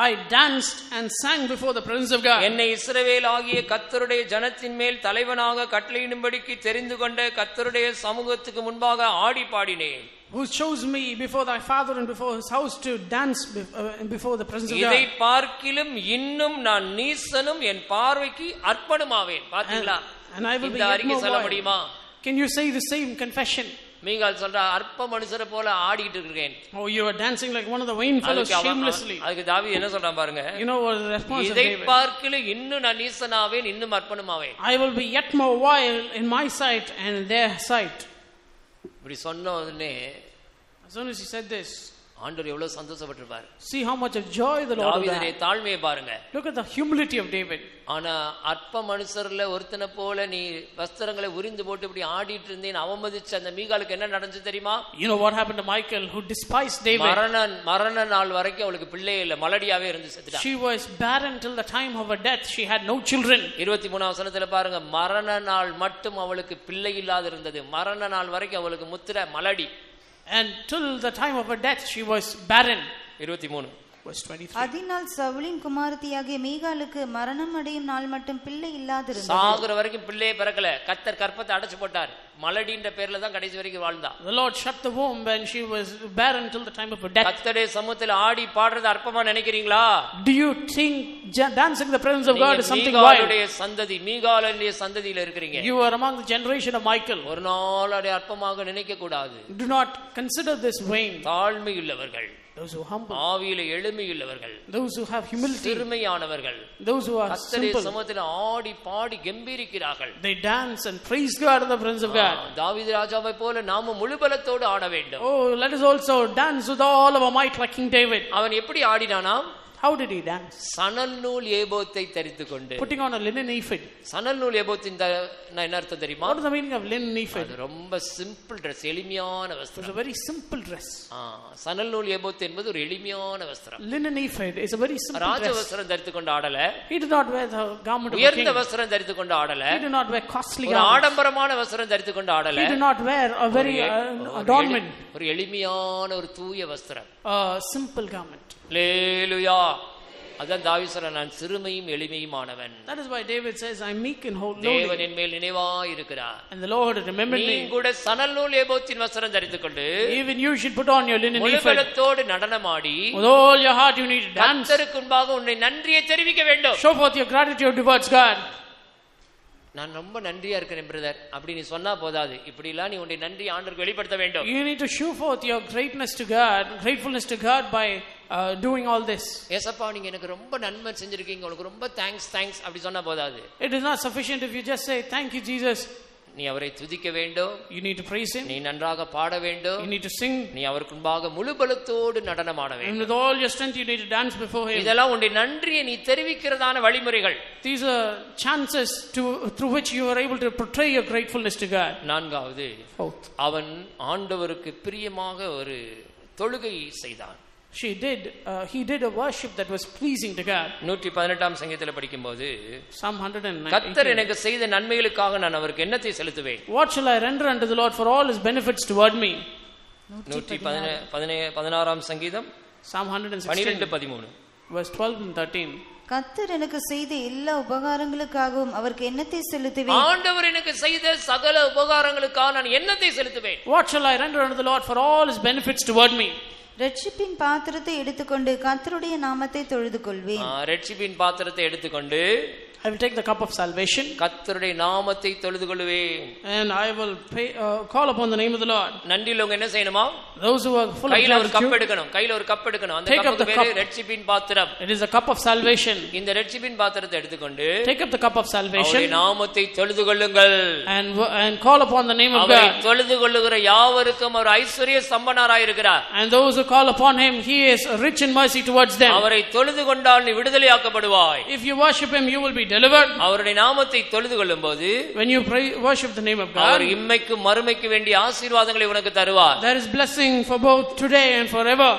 I danced and sang before the presence of God. என்னை இஸ்ரவேல் ஆகிய கர்த்தருடைய ஜனத்தின் மேல் தலைவனாக கட்டளையிடும்படிக்கு தெரிந்து கொண்ட கர்த்தருடைய சமூகத்துக்கு முன்பாக ஆடி பாடினேன். who chose me before thy father and before his house to dance before the presence of God. இதை பார்க்கிலும் இன்னும் நான் நீசனும் என் பார்வைக்கு அர்ப்பணமாவேன். பாத்தீங்களா? And I will be இந்த yet அறிக்கை more சொல்ல vile. முடியுமா? Can you say the same confession? Michal சொல்றா, அற்ப மனுஷரை போல ஆடிட்டு இருக்கேன். Oh, you are dancing like one of the vain fellows shamelessly. அதுக்கு தாவீது என்ன சொல்றான் பாருங்க. You know what the response of இதை David? பார்க்கிலும் இன்னும் நான் நீசனாவேன், இன்னும் அர்ப்பணமாவேன். I will be yet more vile in my sight and in their sight. இப்படி சொன்ன உடனே As soon as he said this, ஆண்டவர் எவ்வளவு சந்தோஷப்பட்டிருப்பார். see how much of joy the Lord had. தாவீதுடைய தாழ்மையை பாருங்க. Look at the humility of David. ஆனா அற்ப மனுஷர்ல ஒருத்தனை போல நீ வஸ்திரங்களை உரிந்து போட்டு இப்படி ஆடிட்டு இருந்தேன் அவமதிச்ச அந்த மீகாலுக்கு என்ன நடந்துச்சு தெரியுமா? You know what happened to Michal, who despised David? மரண நாள் வரைக்கும் அவளுக்கு பிள்ளை இல்ல, மலடியாவே இருந்து செத்துட்டா. She was barren till the time of her death. She had no children. 23ஆம் வசனத்துல பாருங்க, மரண நாள் மட்டும் அவளுக்கு பிள்ளை இல்லாத இருந்தது. மரண நாள் வரைக்கும் அவளுக்கு முத்திர மலடி. And till the time of her death she was barren. 23 verse 23. அதனால் சவுலின் குமாரத்தியாகிய மீகாலுக்கு மரணம் அடையும் நாள் மட்டும் பிள்ளை இல்லாதிருந்தது. சாகுற வரைக்கும் பிள்ளையே பிறக்கல. கர்த்தர் கற்பத்தை அடைச்சு போட்டார். மலடின்ற பேர்ல தான் கடைசி வரைக்கும் வாழ்ந்தா. The Lord shut the womb and she was barren till the time of her death. கர்த்தருடைய சமூகத்தில் ஆடி பாடுறது அற்பமா நினைக்கிறீங்களா? Do you think dancing in the presence of God is something wild? மீகாலுடைய சந்ததி, மீகாலுடைய சந்ததியில இருக்கீங்க. You are among the generation of Michal. ஒரு நாள் அதை அற்பமாக நினைக்க கூடாது. Do not consider this vain. தாழ்மை உள்ளவர்கள், Those who are humble, ஆவியில எளிமை உள்ளவர்கள், those who have humility, சிறுமையானவர்கள், those who are கர்த்தருடைய simple, சமூகத்தில் ஆடி பாடி கெம்பீரிக்கிறார்கள். they dance and praise God in the presence of God. தாவீது ராஜாவை போல நாம முழு பலத்தோடு ஆட வேண்டும். Oh, let us also dance with all of our might like King David. அவன் எப்படி ஆடினானா? How did he dance? சணல் நூல் ஏபோத்தை தரித்து கொண்டு. Putting on a linen ephod. சணல் நூல் ஏபோத்தின் என்ன அர்த்தம் தெரியுமா? What is the meaning of linen ephod? அது ரொம்ப சிம்பிள் Dress, எளிமையான It was வஸ்திரம். a very simple dress. சணல் நூல் ஏபோத் என்பது ஒரு எளிமையான வஸ்திரம். Linen ephod is a very simple Raja dress. வஸ்திரம் தரித்து கொண்டு ஆடல. He did not wear the garment of a உயர்ந்த king. வஸ்திரம் தரித்து கொண்டு ஆடல. He did not wear costly ஒரு garments. ஆடம்பரமான வஸ்திரம் தரித்து கொண்டு ஆடல. He did not wear a very adornment. ஒரு எளிமையான ஒரு தூய வஸ்திரம். A simple garment. ஹல்லேலூயா. அதான் தாவீது சொல்றான், நான் சிறுமையும் எளிமையுமானவன். That is why David says, I am meek and lowly. தேவன் என் மேல் நினைவாய் இருக்கிறார். And the Lord remembered நீ me. கூட சணல் நூல் ஏபோத்தின் வஸ்திரம் தரித்துக் கொண்டு Even you should put on your linen ephod. முழுபலத்தோடு நடனமாடி With all your heart you need to dance. கர்த்தருக்கு முன்பாக உன்னை நன்றியை தெரிவிக்க வேண்டும். Show forth your gratitude towards God. நான் ரொம்ப நன்றியா இருக்கிறேன் பிரதர் அப்படி நீ சொன்னா போதாது. இப்படி எல்லாம் நீ உன்னை நன்றி ஆண்டவருக்கு வெளிப்படுத்த வேண்டும். You need to show forth your greatness to God, gratefulness to God by doing all this. ஏசப்பா நீங்க எனக்கு ரொம்ப நன்மை செஞ்சிருக்கீங்க, உங்களுக்கு ரொம்ப தேங்க்ஸ் அப்படி சொன்னா போதாது. It is not sufficient if you just say thank you Jesus. நீ அவரை துதிக்க வேண்டும். You need to praise him. நீ நன்றாக பாட வேண்டும். You need to sing. நீ அவருக்கு முன்பாக முழு பலத்தோடு நடனமாட And வேண்டும். with all your strength you need to dance before him. இதெல்லாம் உன்னுடைய நன்றியை நீ தெரிவிக்கிறதான வழிமுறைகள். These are chances through which you are able to portray your gratefulness to God. நான்காவது, Fourth, அவன் ஆண்டவருக்கு பிரியமாக ஒரு தொழுகை செய்தான். he did a worship that was pleasing to God. 118ஆம் சங்கீதத்தில் படிக்கும்போது Psalm 109. கர்த்தர் எனக்கு செய்த நன்மைகளுக்காக நான் அவருக்கு என்னத்தை செலுத்துவேன்? What shall I render unto the Lord for all his benefits toward me? 116ஆம் சங்கீதம் Psalm 116 12-13. verse 12 and 13. கர்த்தர் எனக்கு செய்த எல்லா உபகாரங்களுக்காகவும் அவருக்கு என்னத்தை செலுத்துவேன்? ஆண்டவர் எனக்கு செய்த சகல உபகாரங்களுக்காக நான் என்னத்தை செலுத்துவேன்? What shall I render unto the Lord for all his benefits toward me? ரட்சிப்பின் பாத்திரத்தை எடுத்துக்கொண்டு கர்த்தருடைய நாமத்தை தொழுது கொள்வேன். ரட்சிப்பின் பாத்திரத்தை எடுத்துக்கொண்டு I will take the cup of salvation கர்த்தருடைய நாமத்தை தொழுது கொள்வேன். and I will call upon the name of the Lord. நன்றியுள்ளவங்க என்ன செய்யணுமா? Those who are full of கையில ஒரு கப் gratitude, எடுக்கணும். கையில ஒரு கப் எடுக்கணும். அந்த Take up கப்புக்கு the பேரு cup. ரட்சிப்பின் பாத்திரம். it is a cup of salvation. இந்த ரட்சிப்பின் பாத்திரத்தை எடுத்துக்கொண்டு Take up the cup of அவருடைய salvation நாமத்தை தொழுது கொள்ளுங்கள். and call upon the name of அவரை God. தொழுது கொள்ளுகிற யாவருக்கும் அவர் ஐஸ்வர்ய சம்பன்னராய் இருக்கிறார். And those who call upon him, he is rich in mercy towards them. அவரை தொழுது கொண்டால் நீ விடுதலையாக்கப்படுவாய். If you worship him, you will be delivered. அவருடைய நாமத்தை தொழுது கொள்ளும்போது When you worship the name of God, அவர் இம்மைக்கு மறுமைக்கு வேண்டிய ஆசீர்வாதங்களை உனக்கு தருவார். there is blessing for both today and forever.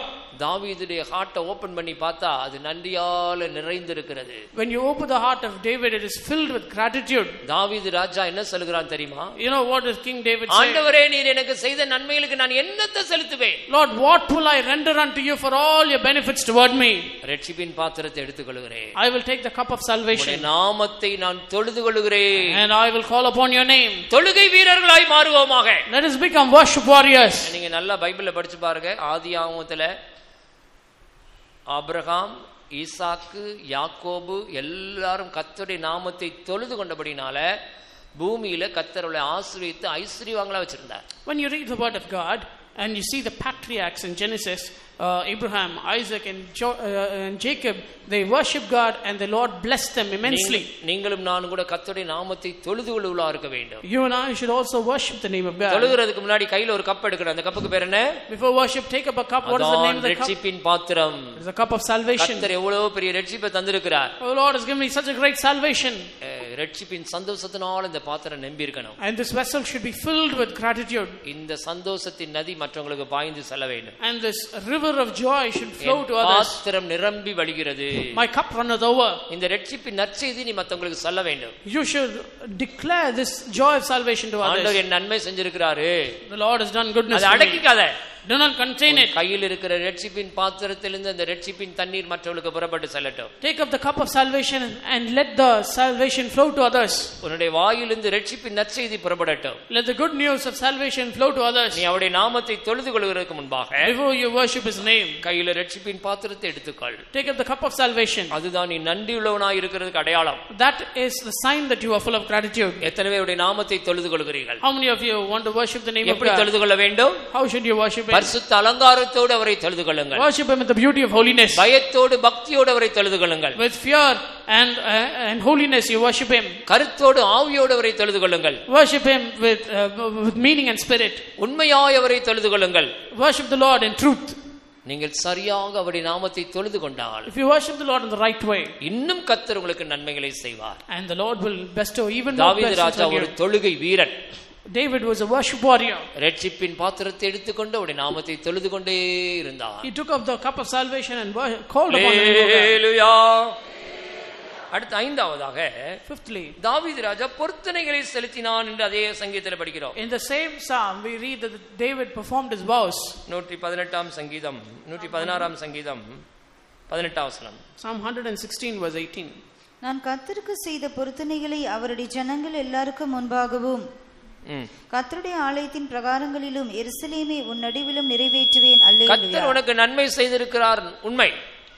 தாவீதுடைய ஹார்ட்டை ஓபன் பண்ணி பார்த்தா அது நன்றியால நிறைந்திருக்கிறது. When you open the heart of David, it is filled with gratitude. தாவீது ராஜா என்ன சொல்கிறான் தெரியுமா? You know what does King David say? ஆண்டவரே, நீர் எனக்கு செய்த நன்மைகளுக்கு நான் என்னத்தை செலுத்துவேன்? Lord, what will I render unto you for all your benefits toward me? ரட்சிப்பின் பாத்திரத்தை எடுத்துக்கொள்கிறேன். I will take the cup of salvation. உம்முடைய நாமத்தை நான் தொழுதுகொள்கிறேன். And I will call upon your name. தொழுகை வீரர்களாய் மாறுவோமாக. Let us become worship warriors. நீங்க நல்லா பைபிள்ல படிச்சு பாருங்க. ஆதியாகமத்துல ஆபிரகாம், ஈசாக்கு, யாக்கோபு எல்லாரும் கர்த்தருடைய நாமத்தை தொழுது கொண்டபடினால பூமியில கர்த்தரை ஆசீர்வதித்து ஐஸ்வர்யவான்களா வச்சிருந்தார். When you read the word of God and you see the patriarchs in Genesis, Abraham, Isaac and Jacob, they worship God and the Lord blessed them immensely. நீங்களும் நான் கூட கர்த்தருடைய நாமத்தை தொழுது கொள்ளுவளா இருக்க வேண்டும். You and I should also worship the name of God. தொழுகிறதுக்கு முன்னாடி கையில ஒரு கப் எடுக்கணும். அந்த கப்புக்கு பேர் என்ன? Before worship, take up a cup. What is the name of the cup? ரட்சிப்பின் பாத்திரம். It is a cup of salvation. கர்த்தர் எவ்வளவு பெரிய ரட்சிப்பை தந்திருக்கிறார். Oh, Lord has given me such a great salvation. ரட்சிப்பின் சந்தோஷத்தினால இந்த பாத்திரம் நம்பி இருக்கணும். And this vessel should be filled with gratitude. இந்த சந்தோஷத்தின் நதி மற்றவங்களுக்கு பாய்ந்து செல்ல வேண்டும். And this river of joy should flow to others. பாத்திரம் நிரம்பி வழிகிறது. My cup runneth over. இந்த ரட்சிப்பின் நற்செய்தி நீ மற்றவங்களுக்கு சொல்ல வேண்டும். You should declare this joy of salvation to others. ஆண்டவர் என் நன்மை செஞ்சிருக்கிறாரு. The Lord has done goodness அதை to me. அடக்கிக்காத. Do not contain it. கையில் இருக்கிற ரட்சிப்பின் பாத்திரத்திலிருந்து அந்த ரட்சிப்பின் தண்ணீர் மற்றவங்களுக்கு புறப்பட்டு செல்லட்டும். Take up the cup of salvation and let the salvation flow to others. உன்னுடைய வாயிலிருந்து ரட்சிப்பின் நற்செய்தி புறப்படட்டும். Let the good news of salvation flow to others. நீ அவருடைய நாமத்தை தொழுது கொள்வதற்கு முன்பாக Before you worship his name, கையில ரட்சிப்பின் பாத்திரத்தை எடுத்துக்கொள். take up the cup of salvation. அதுதான் நீ நன்றியுள்ளவனாய் இருக்கிறதுக்கு அடையாளம். That is the sign that you are full of gratitude. எத்தனை பேர் அவருடைய நாமத்தை தொழுது கொள்கிறீர்கள்? How many of you want to worship the name of எப்படி God? தொழுது கொள்ள வேண்டும்? How should you worship him? பரிசுத்த அலங்காரத்தோடு அவரை தொழுது கொள்ளுங்கள். Worship him with the beauty of holiness. பயத்தோடு பக்தியோடு அவரை தொழுது கொள்ளுங்கள். With fear and holiness you worship him. கருத்தோடு ஆவியோடு அவரை தொழுது கொள்ளுங்கள். Worship him with meaning and spirit. உண்மையாய் அவரை தொழுது கொள்ளுங்கள். Worship the Lord in truth. நீங்கள் சரியாக அவருடைய நாமத்தை தொழுது கொண்டால், if you worship the Lord in the right way, இன்னும் கர்த்தர் உங்களுக்கு நன்மைகளை செய்வார். and the Lord will bestow even more தாவீது blessings ராஜா on ஒரு you. தொழுகை வீரன். David was a worship warrior. ரட்சிப்பின் பாத்திரத்தை எடுத்துக்கொண்டு அவருடைய நாமத்தை தொழுது கொண்டே இருந்தார். He took up the cup of salvation and called upon the name of God. ஹalleluya. அடுத்து ஐந்தாவதாக, fifthly, தாவீது ராஜா பொருத்தனைகளை செலுத்தினான் என்று அதே சங்கீதத்தில் படிக்கிறோம். in the same psalm we read that David performed his vows. 118ஆம் சங்கீதம் 116ஆம் சங்கீதம் 18ஆம் வசனம். Psalm 116 verse 18. நான் கர்த்தருக்கு செய்த பொருத்தனைகளை அவருடைய ஜனங்கள் எல்லாருக்கும் முன்பாகவும் கர்த்தருடைய ஆலயத்தின் பிரகாரங்களிலும் எருசலேமே உன் நடுவிலும் நிறைவேற்றுவேன். அல்லேலூயா. கர்த்தர் உனக்கு நன்மை செய்திருக்கிறார், உண்மை.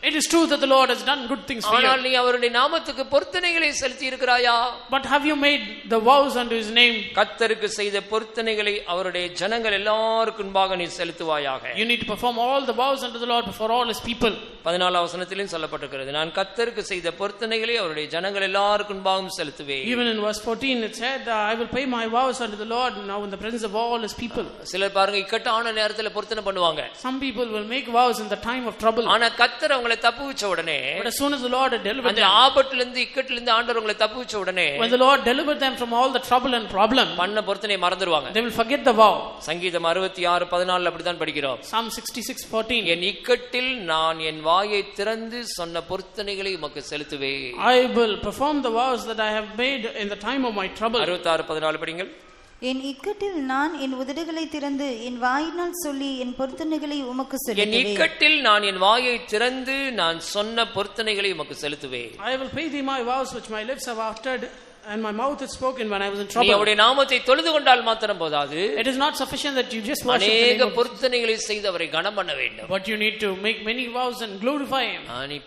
It is true that the Lord has done good things for you. ஆனால் நீ அவருடைய நாமத்துக்கு பொருத்தனைகளை செலுத்தி இருக்கிறாயா? But have you made the vows unto his name? கர்த்தருக்கு செய்த பொருத்தனைகளை அவருடைய ஜனங்கள் எல்லாருக்கும் முன்பாக நீ செலுத்துவாயாக. You need to perform all the vows unto the Lord before all his people. 14ஆம் வசனத்திலும் சொல்லப்பட்டிருக்கிறது, நான் கர்த்தருக்கு செய்த பொருத்தனைகளை அவருடைய ஜனங்கள் எல்லாருக்கும் முன்பாக செலுத்துவேன். Even in verse 14 it said, I will pay my vows unto the Lord now in the presence of all his people. சிலர் பாருங்க, இக்கட்டான நேரத்துல பொருத்தனை பண்ணுவாங்க. Some people will make vows in the time of trouble. ஆனா கர்த்தர் அவங்களை தப்புவிச்ச உடனே, but as soon as the Lord had delivered அந்த them, ஆபத்துல இருந்து இக்கட்டில இருந்து ஆண்டவர் அவங்களை தப்புவிச்ச உடனே, when the Lord delivered them from all the trouble and problem, பண்ண பொருத்தனை மறந்துடுவாங்க. they will forget the vow. சங்கீதம் 66:14 அப்படிதான் படிக்கிறோம். Psalm 66:14. என் இக்கட்டில் நான் என் வாயை திறந்து சொன்ன பொருத்தனைகளை உமக்கு செலுத்துவேன். I will perform the vows that I have made in the time of my trouble. 66:14 படிங்கள். என் இக்கட்டில் நான் என் உதடுகளை திறந்து என் வாயினால் சொல்லி என் பொருத்தனைகளை உமக்கு செலுத்துவேன். என் இக்கட்டில் நான் என் வாயை திறந்து நான் சொன்ன பொருத்தனைகளை உமக்கு செலுத்துவேன். I will pay thee my vows which my lips have uttered and my mouth had spoken when I was in trouble. நீ அவருடைய நாமத்தை தொழுது கொண்டால் மாத்திரம் போதாது. It is not sufficient that you just worship the அநேக name of பொருத்தனைகளை செய்து அவரை கனம் பண்ண வேண்டும். but you need to make many vows and glorify him. நீ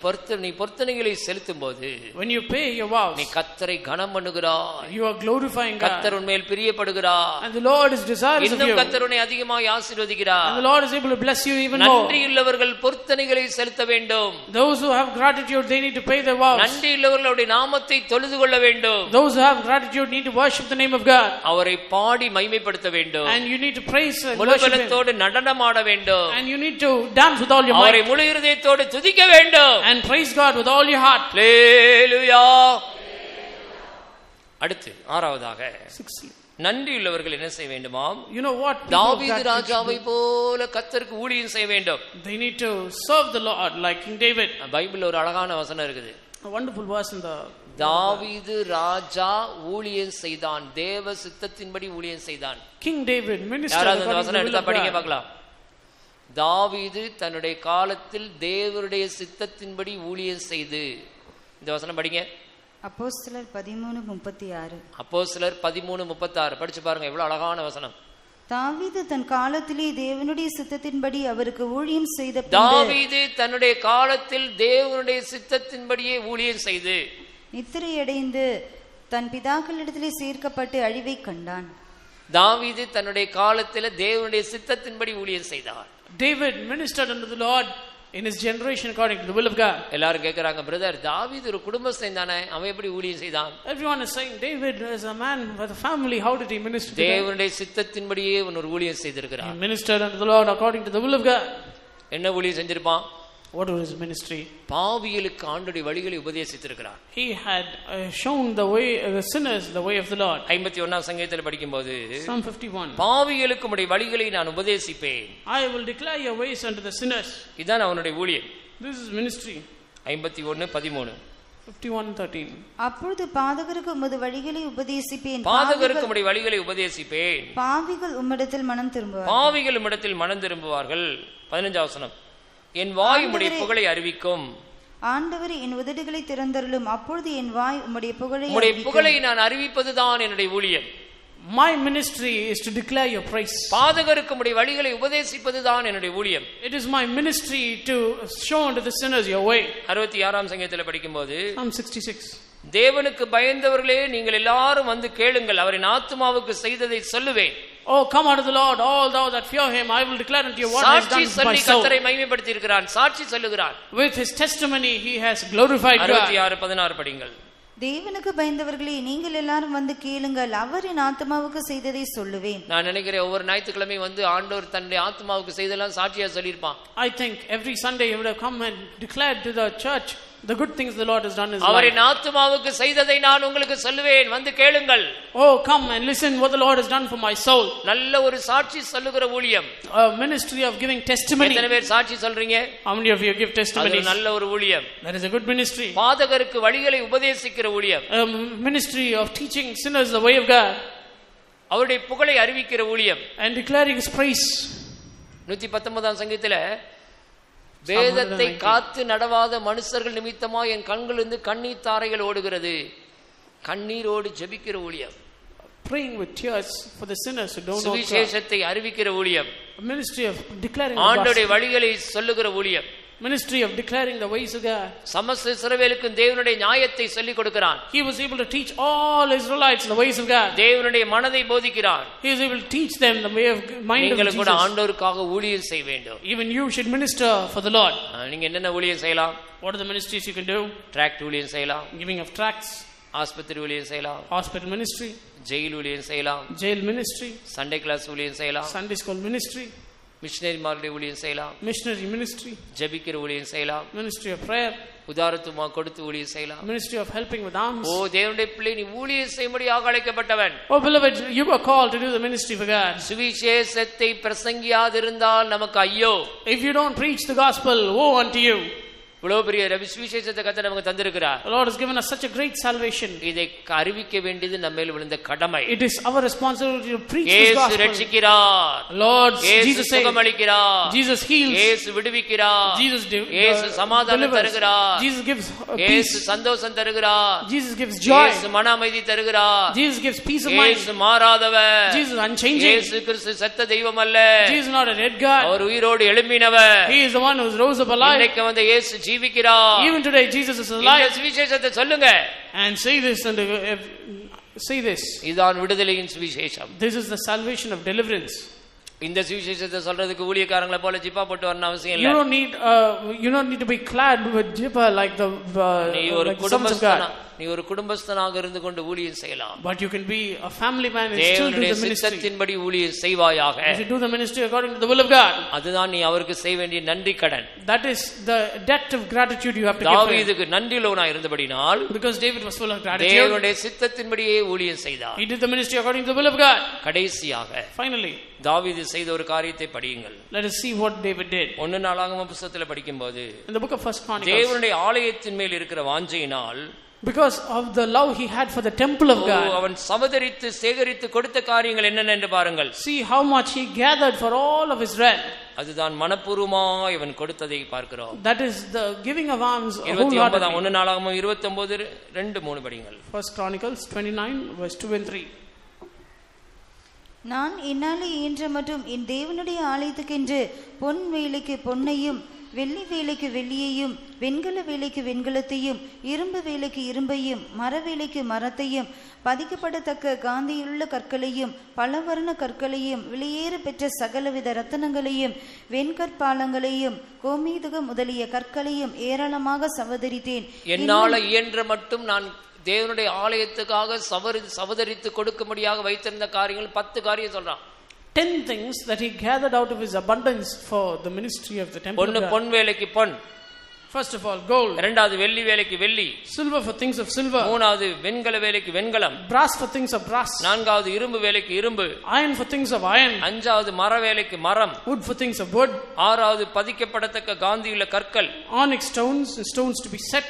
பொருத்தனைகளை செலுத்தும்போது, when you pay your vows, நீ கர்த்தரை கனம் பண்ணுகிறாய். you are glorifying God. கர்த்தர் உன்மேல் பிரியப்படுகிறார். and the Lord is desirous of இன்னும் you. கர்த்தர் உன்னை அதிகமாக ஆசீர்வதிக்கிறார். and the Lord is able to bless you even more. நன்றியுள்ளவர்கள் பொருத்தனைகளை செலுத்த வேண்டும். those who have gratitude, they need to pay their vows. நன்றியுள்ளவர்களுடைய நாமத்தை தொழுது கொள்ள வேண்டும். those who have gratitude need to worship the name of God. அவரை பாடி மகிமைப்படுத்த வேண்டும். and you need to praise and முழு worship him. பலத்தோடு நடனமாட வேண்டும். and you need to dance with all your அவரை might. முழு இருதயத்தோடு துதிக்க வேண்டும். and praise God with all your heart. ஹalleluya. அடுத்து ஆறாவதாக, நன்றி உள்ளவர்கள் என்ன செய்ய வேண்டுமாம்? You know what? தாவீது ராஜாவை போல கர்த்தருக்கு ஊழியம் செய்ய வேண்டும். They need to serve the Lord like King David. பைபிள்ல ஒரு அழகான வசனம் இருக்குது. A wonderful verse in the தாவீது ராஜா ஊழியம் செய்தான், தேவ சித்தத்தின்படி ஊழியம் செய்தான். King David ministered யாராவது அந்த according to வசனம் the will எடுத்தா of படிங்க God. பார்க்கலாம். தாவீது தன்னுடைய காலத்தில் தேவனுடைய சித்தத்தின்படி ஊழியம் செய்து. இந்த வசனம் படிங்க. அப்போஸ்தலர் 13:36. அப்போஸ்தலர் 13:36 படிச்சு பாருங்க, எவ்வளவு அழகான வசனம். தாவீது தன் காலத்திலே தேவனுடைய சித்தத்தின்படி அவருக்கு ஊழியம் செய்த தாவீது தன்னுடைய காலத்தில் தேவனுடைய சித்தத்தின்படியே ஊழியம் செய்து நித்திரையடைந்து தன் பிதாக்களிடத்திலே சேர்க்கப்பட்டு அழிவை கண்டான். தாவீது தன்னுடைய காலத்தில் தேவனுடைய சித்தத்தின்படி ஊழியம் செய்தார். David ministered unto the Lord in his generation according to the will of God. எல்லாரும் கேக்குறாங்க, பிரதர் தாவீது ஒரு குடும்பஸ்தன் தானே, அவன் எப்படி ஊழியம் செய்தான்? Everyone is saying David is a man with a family. How did he minister? தேவனுடைய சித்தத்தின்படியே அவன் ஒரு ஊழியம் செய்திருக்கிறான். He ministered unto the Lord according to the will of God. என்ன ஊழியம் செஞ்சிருப்பான்? What was his ministry? பாவிகளுக்கு ஆண்டவருடைய வழிகளை உபதேசித்திருக்கிறார். He had shown the way, the sinners the way of the Lord. 51ஆம் சங்கீதத்தில் படிக்கும்போது Psalm 51. பாவிகளுக்கு உம்முடைய வழிகளை நான் உபதேசிப்பேன். I will declare your ways unto the sinners. இதான் அவனுடைய ஊழியம். This is ministry. 51:13. 51:13. அப்பொழுது பாதகருக்கு உமது வழிகளை உபதேசிப்பேன், பாதகருக்கு உம்முடைய வழிகளை உபதேசிப்பேன், பாவிகள் உம்மிடத்தில் மனம் திரும்புவார்கள். பாவிகள் உம்மிடத்தில் மனம் திரும்புவார்கள். 15ஆம் வசனம், என் வாய் உம்முடைய புகழை அறிவிக்கும். ஆண்டவரே என் உதடுகளை திறந்தருளும், அப்பொழுது என் வாய் உம்முடைய புகழை உம்முடைய அறிவிக்கும். புகழை நான் அறிவிப்பதுதான் என்னுடைய ஊழியம். My ministry is to declare your praise. பாதகருக்கு உம்முடைய வழிகளை உபதேசிப்பதுதான் என்னுடைய ஊழியம். It is my ministry to show unto the sinners your way. 66ஆம் சங்கீதத்தில் படிக்கும்போது Psalm 66. தேவனுக்கு பயந்தவர்களே நீங்கள் எல்லாரும் வந்து கேளுங்கள், அவரின் ஆத்துமாவுக்கு செய்ததை சொல்லுவேன். Oh, come unto the Lord, all thou that fear him. I will declare unto you what he has சாட்சி done to my சொல்லி soul. கர்த்தரை மகிமைப்படுத்தி இருக்கிறான், சாட்சி சொல்லுகிறான். With his testimony he has glorified God. 66:16 படிங்கள். தேவனுக்கு பயந்தவர்களே நீங்கள் எல்லாரும் வந்து கேளுங்கள், அவரின் ஆத்மாவுக்கு செய்ததை சொல்லுவேன். நான் நினைக்கிறேன் ஒவ்வொரு ஞாயிற்றுக்கிழமையும் வந்து ஆண்டவர் தன்னுடைய ஆத்மாவுக்கு செய்தெல்லாம் சாட்சியா சொல்லியிருப்பான். I think every Sunday he would have come and declared to the church the good things the Lord has done in his life. அவரின் ஆத்மாவுக்கு செய்ததை நான் உங்களுக்கு சொல்லுவேன், வந்து கேளுங்கள். Oh, come and listen what the Lord has done for my soul. நல்ல ஒரு சாட்சி சொல்லுகிற ஊழியம். A ministry of giving testimony. எத்தனை பேர் சாட்சி சொல்றீங்க? How many of you give testimonies? நல்ல ஒரு ஊழியம். That is a good ministry. பாதகருக்கு வழிகளை உபதேசிக்கிற ஊழியம். A ministry of teaching sinners the way of God. அவருடைய புகழை அறிவிக்கிற ஊழியம். And declaring his praise. 119ஆம் சங்கீதத்திலே வேதத்தை காத்து நடவாத மனுஷர்கள் நிமித்தமா என் கண்களிலிருந்து கண்ணீர் தாரைகள் ஓடுகிறது. கண்ணீரோடு ஜெபிக்கிற ஊழியம். Praying with tears for the sinners who don't know God. சுவிசேஷத்தை அறிவிக்கிற ஊழியம். A ministry of declaring the ஆண்டவருடைய gospel. வழிகளை சொல்லுகிற ஊழியம். Ministry of declaring the ways of God. சமஸ்த இஸ்ரவேலுக்கு தேவனுடைய நியாயத்தை சொல்லிக் கொடுக்கிறான். He was able to teach all Israelites the ways of God. தேவனுடைய மனதை போதிக்கிறான். He is able to teach them the way of mind of நீங்கள் கூட Jesus. ஆண்டவருக்காக ஊழியம் செய்ய வேண்டும். Even you should minister for the Lord. நீங்க என்னென்ன ஊழியம் செய்யலாம்? What are the ministries you can do? Tract ஊழியம் செய்யலாம், Giving of tracts, ஆஸ்பத்திரி ஊழியம் செய்யலாம், hospital ministry, ஜெயில் ஊழியம் செய்யலாம், jail ministry, சண்டே கிளாஸ் ஊழியம் செய்யலாம், Sunday school ministry, மிஷனரிமாருடைய ஊழியம் செய்யலாம், missionary ministry, ஜெபிக்கிற ஊழியம் செய்யலாம், ministry of prayer, உதாரத்துவமா கொடுத்து ஊழியம் செய்யலாம். ministry of helping with alms. ஓ தேவனுடைய பிள்ளை, நீ ஊழியம் செய்யும்படியாக அழைக்கப்பட்டவன். Oh beloved, you are called to do the ministry for God. சுவிசேஷத்தை பிரசங்கியாதிருந்தால் நமக்கு ஐயோ. If you don't preach the gospel, woe unto you. இவ்வளவு பெரிய சுவிசேஷத்தை கர்த்தர் நமக்கு தந்திருக்கிறார். The Lord has given us such a great salvation. இதை அறிவிக்க வேண்டியது நம்ம மேல் விழுந்த கடமை. It is our responsibility to preach this இயேசு gospel. ரட்சிக்கிறார், Lord, இயேசு Jesus saves, சுகமளிக்கிறார், Jesus heals, இயேசு விடுவிக்கிறார், Jesus இயேசு சமாதானம் delivers, தருகிறார், Jesus gives இயேசு peace, சந்தோஷம் தருகிறார், Jesus gives joy, இயேசு மன அமைதி தருகிறார், Jesus gives peace of mind, இயேசு மாறாதவர், Jesus is unchanging, இயேசு கிறிஸ்து செத்த தெய்வம் அல்ல, Jesus is not a dead God, அவர் உயிரோடு எழும்பினவர். He is the one who rose up alive. இன்னைக்கு வந்து இயேசு ஜீவிக்கிறார். Even today Jesus is இந்த alive. சுவிசேஷத்தை சொல்லுங்க. And say this and say this. இதுதான் விடுதலையின் சுவிசேஷம். This is the salvation of deliverance. இந்த சுவிசேஷத்தை சொல்றதுக்கு ஊழியக்காரங்களை போல ஜிப்பா போட்டு வரணும் அவசியம் You இல்ல. don't need to be clad with jibba like the நீ ஒரு like the sons of God. நீ ஒரு குடும்பஸ்தனாக இருந்து கொண்டு ஊழியம் செய்யலாம். But you can be a family man and still do the ministry. சித்தத்தின்படி ஊழியம் செய்வாயாக. You should do the ministry according to the will of God. அதுதான் நீ அவருக்கு செய்ய வேண்டிய நன்றி கடன். That is the debt of gratitude you have to give him. தாவீதுக்கு நன்றியுள்ளவனா இருந்தபடியால், because David was full of gratitude, தேவனுடைய சித்தத்தின்படியே ஊழியம் செய்தார். he did the ministry according to the will of God. கடைசியாக Finally, தாவீது செய்த ஒரு காரியத்தை படியுங்கள். let us see what David did. 1 நாளாகமம் புத்தகத்துல படிக்கும்போது, in the book of First Chronicles, தேவனுடைய ஆலயத்தின் மேல் இருக்கிற வாஞ்சையினால், because of the love he had for the temple of God, அவன் சவதரித்து சேகரித்து கொடுத்த காரியங்கள் என்னென்ன என்று பாருங்கள். see how much he gathered for all of Israel. அதுதான் மனப்பூர்வமாய் அவன் கொடுத்ததை பார்க்கிறோம். That is the giving of alms. 29 1 நாளாகமம் 29 2 3 படிங்கள். First Chronicles 29 verse 2 and 3. நான் என்னாலே இயன்ற மட்டும் என் தேவனுடைய ஆலயத்துக்கென்று பொன் வேலைக்கு பொன்னையும், வெள்ளி வேலைக்கு வெள்ளியையும், வெண்கல வேலைக்கு வெண்கலத்தையும், இரும்பு வேலைக்கு இரும்பையும், மர வேலைக்கு மரத்தையும், பதிக்கப்படத்தக்க காந்தியுள்ள கற்களையும், பலவர்ண கற்களையும், வெளியேற பெற்ற சகலவித ரத்தனங்களையும், வெண்கற்பாலங்களையும், கோமேதகம் முதலிய கற்களையும் ஏராளமாக சவதரித்தேன். என்னால இயன்ற மட்டும் நான் தேவனுடைய ஆலயத்துக்காக சவதரித்து கொடுக்கும்படியாக வைத்திருந்த காரியங்கள் 10 காரியம் சொல்றான். 10 things that he gathered out of his abundance for the ministry of the temple. பொன் வேலைக்கு பொன். First of all, gold. இரண்டாவது வெள்ளி வேலைக்கு வெள்ளி. Silver for things of silver. மூணாவது வெண்கல வேலைக்கு வெண்கலம். Brass for things of brass. நான்காவது இரும்பு வேலைக்கு இரும்பு. Iron for things of iron. அஞ்சாவது மர வேலைக்கு மரம். Wood for things of wood. ஆறாவது பதிக்கப்படத்தக்க காந்தியுள்ள கற்கள். Onyx stones and stones to be set.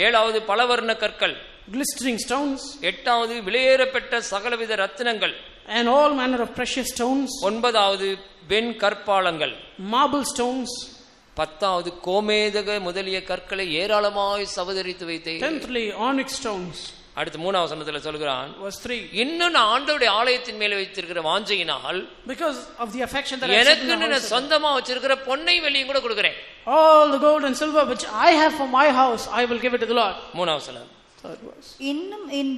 ஏழாவது பலவர்ண கற்கள். Glistering stones. எட்டாவது விலையேறப்பட்ட சகலவித ரத்தினங்கள். And all manner of precious stones. ஒன்பதாவது வெண் கற்பாலங்கள். Marble stones. 10வது கோமேதக முதலிய கற்களை ஏராளமாய் சவதரித்து வைத்தேன். 10thly onyx stones. அடுத்து 3வது வசனத்துல சொல்கிறான், verse 3, இன்னும் நான் ஆண்டவருடைய ஆலயத்தின் மேல வைத்திருக்கிற வாஞ்சையினால், because of the affection that I எனக்கு நான் சொந்தமா வச்சிருக்கிற பொன்னை வெள்ளியும் கூட கொடுக்கிறேன். all the gold and silver which I have for my house I will give it to the Lord. 3வது வசனம். Third verse. இன்னும் என்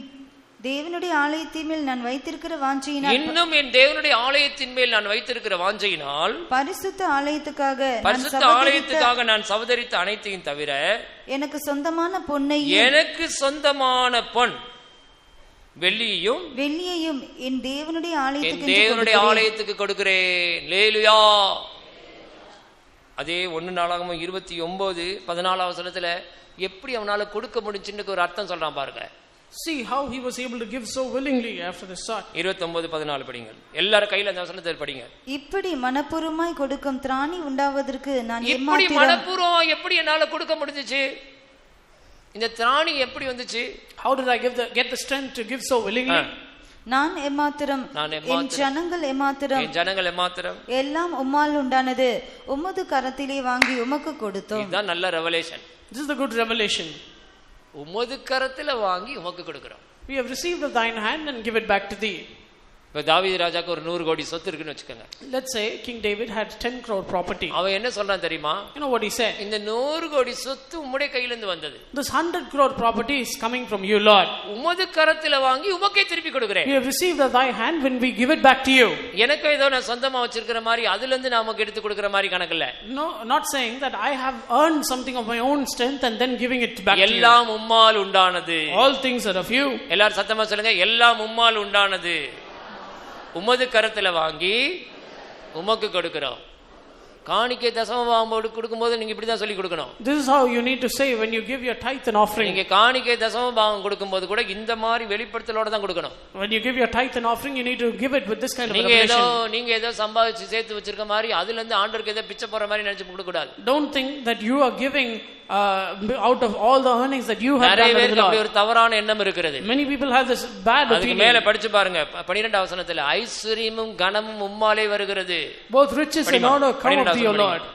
தேவனுடைய ஆலயத்தின் மேல் நான் வைத்திருக்கிற வாஞ்சையினால், இன்னும் என் தேவனுடைய ஆலயத்தின் மேல் நான் வைத்திருக்கிற வாஞ்சையினால், பரிசுத்த ஆலயத்துக்காக நான் சவதரித்த அனைத்தையும் தவிர எனக்கு சொந்தமான பொன்னையும், எனக்கு சொந்தமான பொன் வெள்ளியையும் என் தேவனுடைய ஆலயத்துக்கு கொடுக்கிறேன். லேலுயா. அதே 1 நாளாகமம் 29:14 வசனத்துல எப்படி அவனால கொடுக்க முடிஞ்சுன்னு ஒரு அர்த்தம் சொல்றான் பாருங்க. See how he was able to give so willingly after the start. 29:14 படிங்க. எல்லாரும் கையில அந்த வசனத்தை படிங்க. இப்படி மனப்பூர்வமாய் கொடுக்கும் திராணி உண்டாவதற்கு நான் இப்படி மனப்பூர்வமா எப்படி என்னால கொடுக்க முடிஞ்சுச்சு? இந்த திராணி எப்படி வந்துச்சு? How did I get the strength to give so willingly? நான் எம்மாத்திரம், என் ஜனங்கள் எம்மாத்திரம், எல்லாம் உம்மால் உண்டானது, உமது கரத்திலே வாங்கி உமக்கு கொடுத்தோம். இதுதான் நல்ல revelation. This is the good revelation. உமது கரத்துல வாங்கி உமக்கு கொடுக்கிறோம். We have received of thine hand and give it back to thee. இப்ப தாவீது ராஜாக்கு ஒரு 100 கோடி சொத்து இருக்குன்னு வெச்சுக்கங்க. Let's say King David had 10 crore property. அவன் என்ன சொல்றான் தெரியுமா? You know what he said? இந்த 100 கோடி சொத்து உம்முடைய கையில இருந்து வந்தது. This 100 crore property is coming from you, Lord. உமது கரத்துல வாங்கி உமக்கே திருப்பி கொடுக்கிறேன். We have received of thy hand when we give it back to you. எனக்கு ஏதோ நான் சொந்தமா வச்சிருக்கிற மாதிரி அதில இருந்து நான் உமக்கு எடுத்து கொடுக்கிற மாதிரி கணக்கு இல்ல. No, not saying that I have earned something of my own strength and then giving it back to you. எல்லாம் உம்மால் உண்டானது. All things are of you. எல்லாரும் சத்தமா சொல்லுங்க, எல்லாம் உம்மால் உண்டானது. உமது கரத்துல வாங்கி உமக்கு கொடுக்கிறோம். காணிக்கை தசமபாகம் கொடுக்கும்போது நீங்க இப்படி தான் சொல்லி கொடுக்கணும். This is how you need to say when you give your tithe and offering. நீங்க காணிக்கை தசமபாகம் கொடுக்கும்போது கூட இந்த மாதிரி வெளிப்படுத்தலோட தான் கொடுக்கணும். When you give your tithe and offering you need to give it with this kind of revelation. நீங்க ஏதோ சம்பாதிச்சு சேர்த்து வச்சிருக்க மாதிரி அதுல இருந்து ஆண்டவருக்கு ஏதோ பிச்சை போற மாதிரி நினைச்சு கொடுக்க கூடாது. Don't think that you are giving out of all the earnings that you have done with the Lord. ஒரு தவறான எண்ணம் இருக்கிறது. Many people have this bad opinion. அதுக்கு மேல படிச்சு பாருங்க 12வது வசனத்துல ஐஸ்வரியமும் கனமும் உம்மாலே வருகிறது. Both riches and honor come of thee, O Lord.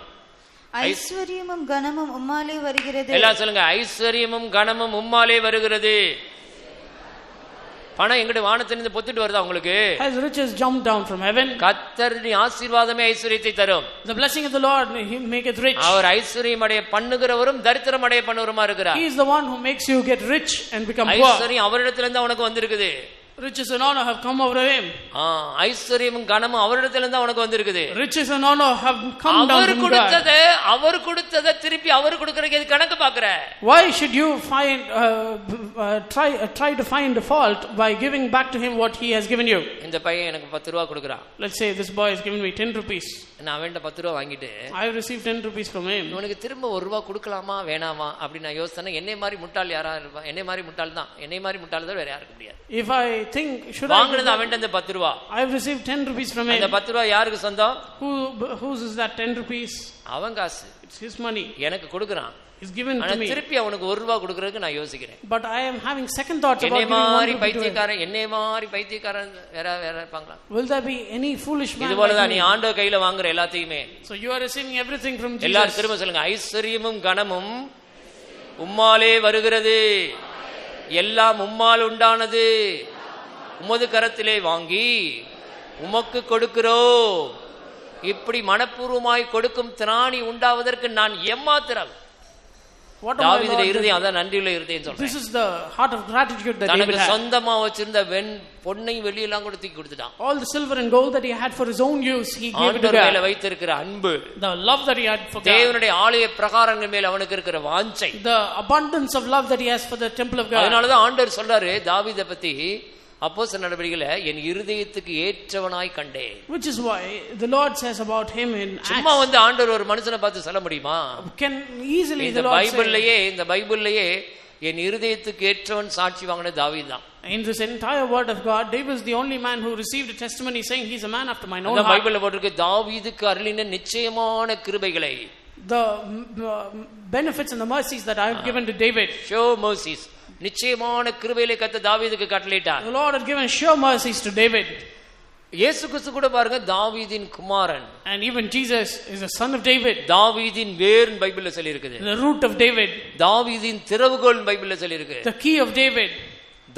ஐஸ்வரியமும் கனமும் உம்மாலே வருகிறது. எல்லாம் சொல்லுங்க, ஐஸ்வரியமும் கனமும் உம்மாலே வருகிறது. பணம் எங்கட வானத்திலிருந்து பொத்திட்டு வருதா உங்களுக்கு? Has riches jumped down from heaven? கர்த்தரின் ஆசீர்வாதமே ஐஸ்வரியத்தை தரும். The blessing of the Lord he maketh rich. அவர் ஐஸ்வரியம் அடைய பண்ணுகிறவரும் தரித்திரம் அடைய பண்ணுவருமா இருக்கிறார். He is the one who makes you get rich and become poor. ஐஸ்வரியம் அவரிடத்திலிருந்து உனக்கு வந்திருக்குது. Riches and honor have come over him. ஐஸ்வரியமும் கனமும் அவரிடத்துல தான் உனக்கு வந்திருக்குது. Riches and honor have come down from God. அவர் கொடுத்ததை திருப்பி அவர் கொடுக்கறதுக்கு எது கணக்கு பார்க்கற? Why should you try to find fault by giving back to him what he has given you? இந்த பையன் எனக்கு 10 ரூபாய் கொடுக்கறான். Let's say this boy has given me 10 rupees. நான் அவன்ட்ட 10 ரூபாய் வாங்கிட்டு I have received 10 rupees from him. உனக்கு திரும்ப 1 ரூபாய் கொடுக்கலாமா வேணாமா அப்படி நான் யோசிச்சேன்னா என்னை மாதிரி முட்டாள் யாரா இருப்பா? என்னை மாதிரி முட்டாள் தான். என்னை மாதிரி முட்டாள் தான் வேற யாரும் முடியாது. If I think should I வாங்குனது அவன்ட்ட அந்த 10 ரூபாய். I have received 10 rupees from him. அந்த 10 ரூபாய் யாருக்கு சொந்தம்? Whose is that 10 rupees? அவன் காசு. It's his money. எனக்கு கொடுக்கறான். It's given to me. திருப்பி அவனுக்கு 1 ரூபாய் கொடுக்கிறதுக்கு நான் யோசிக்கிறேன். But I am having second thoughts about giving 1 rupee. என்னை மாதிரி பைத்தியக்காரன் வேற இருப்பாங்களா? Will there be any foolish man? இதுபோலதான் நீ ஆண்டவர் கையில வாங்குற எல்லாத்தையுமே. So you are receiving everything from Jesus. எல்லாரும் திரும்ப சொல்லுங்க, ஐஸ்வரியமும் கனமும் உம்மாலே வருகிறது, எல்லாம் உம்மால் உண்டானது, உமது கரத்திலே வாங்கி உமக்கு கொடுக்கிறோம். இப்படி மனப்பூர்வமாய் கொடுக்கும் திராணி உண்டாவதற்கு நான் எம்மாத்திரம். தாவீதுடைய இருதயம் அதான் நன்றியுள்ள இருதயம் சொல்றேன். This is the heart of gratitude that David had. சொந்தமா வச்சிருந்த பொன்னை வெள்ளி எல்லாம் கூட தூக்கி கொடுத்துட்டான். All the silver and gold that he had for his own use he gave it to God. மேல வைத்திருக்கிற அன்பு, the love that he had for God, தேவனுடைய ஆலய பிரகாரங்கள் மேல அவனுக்கு இருக்கிற வாஞ்சை, the abundance of love that he has for the temple of God. அதனால தான் ஆண்டவர் சொல்றாரு தாவீதை பத்தி அப்போஸ்தலர் நடவடிக்கையில என் இருதயத்துக்கு ஏற்றவனாய் கண்டேன். Which is why the Lord says about him in Acts. சும்மா வந்து ஆண்டவர் ஒரு மனுஷனை பார்த்து சொல்ல முடியுமா? Can easily the Lord say. இந்த பைபிள்லயே என் இருதயத்துக்கு ஏற்றவன் சாட்சி வாங்கின தாவீது தான். In this entire word of God, David is the only man who received a testimony saying he's a man after my own heart. பைபிள்ல போட்டிருக்கு தாவீதுக்கு அருளின நிச்சயமான கிருபைகளை, the benefits and the mercies that I have given to David. Show mercies. நிச்சயமான கிருபையிலே கர்த்தர் தாவீதுக்கு கட்டளையிட்டார். The Lord had given sure mercies to David. இயேசு கிறிஸ்து கூட பாருங்க தாவீதின் குமாரன். And even Jesus is a son of David. தாவீதின் வேர் பைபிள்ல சொல்லி இருக்குது. The root of David. தாவீதின் திறவுகோல் பைபிள்ல சொல்லி இருக்கு. The key of David.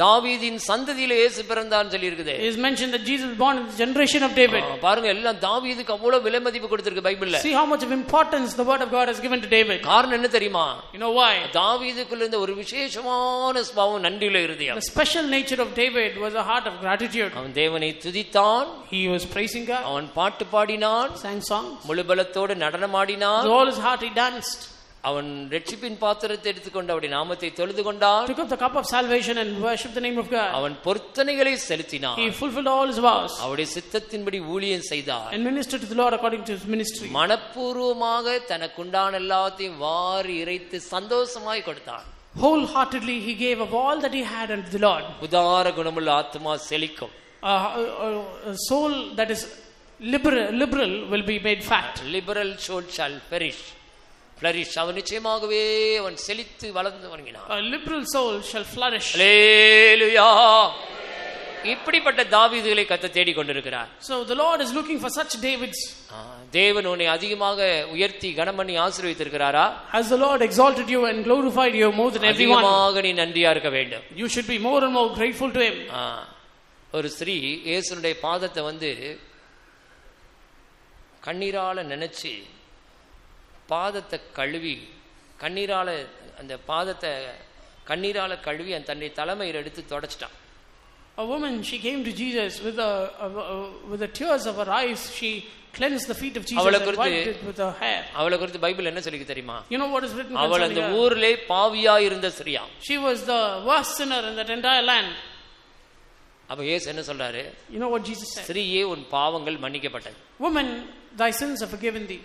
தாவீதின் சந்ததியிலே இயேசு பிறந்தார்னு சொல்லி இருக்குது. It is mentioned that Jesus was born in the generation of David. பாருங்க எல்லாம் தாவீதுக்கு அவ்வளவு விலை மதிப்பு கொடுத்திருக்கு பைபிள்ல. See how much of importance the word of God has given to David. காரணம் என்ன தெரியுமா? You know why? தாவீதுக்குள்ள இருந்த ஒரு விசேஷமான சுபாவம் நன்றியுள்ள இருதயம். The special nature of David was a heart of gratitude. அவன் தேவனை துதித்தான். He was praising God. அவன் பாட்டு பாடினான். Sang songs. முழு பலத்தோடு நடனமாடினான். With all his heart he danced. அவன் ரட்சிப்பின் பாத்திரத்தை எடுத்துக்கொண்டு அவருடைய நாமத்தை தொழுது கொண்டான். Took up the cup of salvation and worshiped the name of God. அவன் பொருத்தனைகளை செலுத்தினான். He fulfilled all his vows. அவருடைய சித்தத்தின்படி ஊழியம் செய்தார். And ministered to the Lord according to his ministry. மனப்பூர்வமாக தனக்குண்டான எல்லாத்தையும் வாரி இறைத்து சந்தோஷமாய் கொடுத்தான். Wholeheartedly he gave of all that he had unto the Lord. உதார குணமுள்ள ஆத்மா செழிக்கும். A soul that is liberal will be made fat. Liberal soul shall perish. அவன் நிச்சயமாகவே அவன் செழித்து வளர்ந்து வருகிறான். A liberal soul shall flourish. அல்லேலூயா. இப்படிப்பட்ட தாவீதுகளை கர்த்தர் தேடிக் கொண்டிருக்கிறார். So the Lord is looking for such Davids. தேவன் உன்னை அதிகமாக உயர்த்தி கனமண்ணி ஆசீர்வதித்திருக்கிறாரா? Has the Lord exalted you and glorified you more than everyone? அதிகமாக நீ நன்றியா இருக்க வேண்டும். You should be more and more grateful to him. ஒரு ஸ்திரீ இயேசுனுடைய பாதத்தை வந்து கண்ணீரால நினைச்சு பாதத்தை கழுவி கண்ணீரால அந்த பாதத்தை கண்ணீரால கழுவி அந்த தன்னுடைய தலைமையில் எடுத்து தொடச்சிட்டான். A woman, she came to Jesus with the tears of her eyes. She cleansed the feet of Jesus and wiped it with her hair. அவளை குறித்து பைபிள் என்ன சொல்லுது தெரியுமா? You know what is written அவள் அந்த ஊரிலே பாவியா இருந்த ஸ்திரியா. She was the worst sinner in that entire land. அப்ப இயேசு என்ன சொல்றாரு? You know what Jesus said? ஸ்திரியே உன் பாவங்கள் மன்னிக்கப்பட்டது. Woman, thy sins are forgiven thee.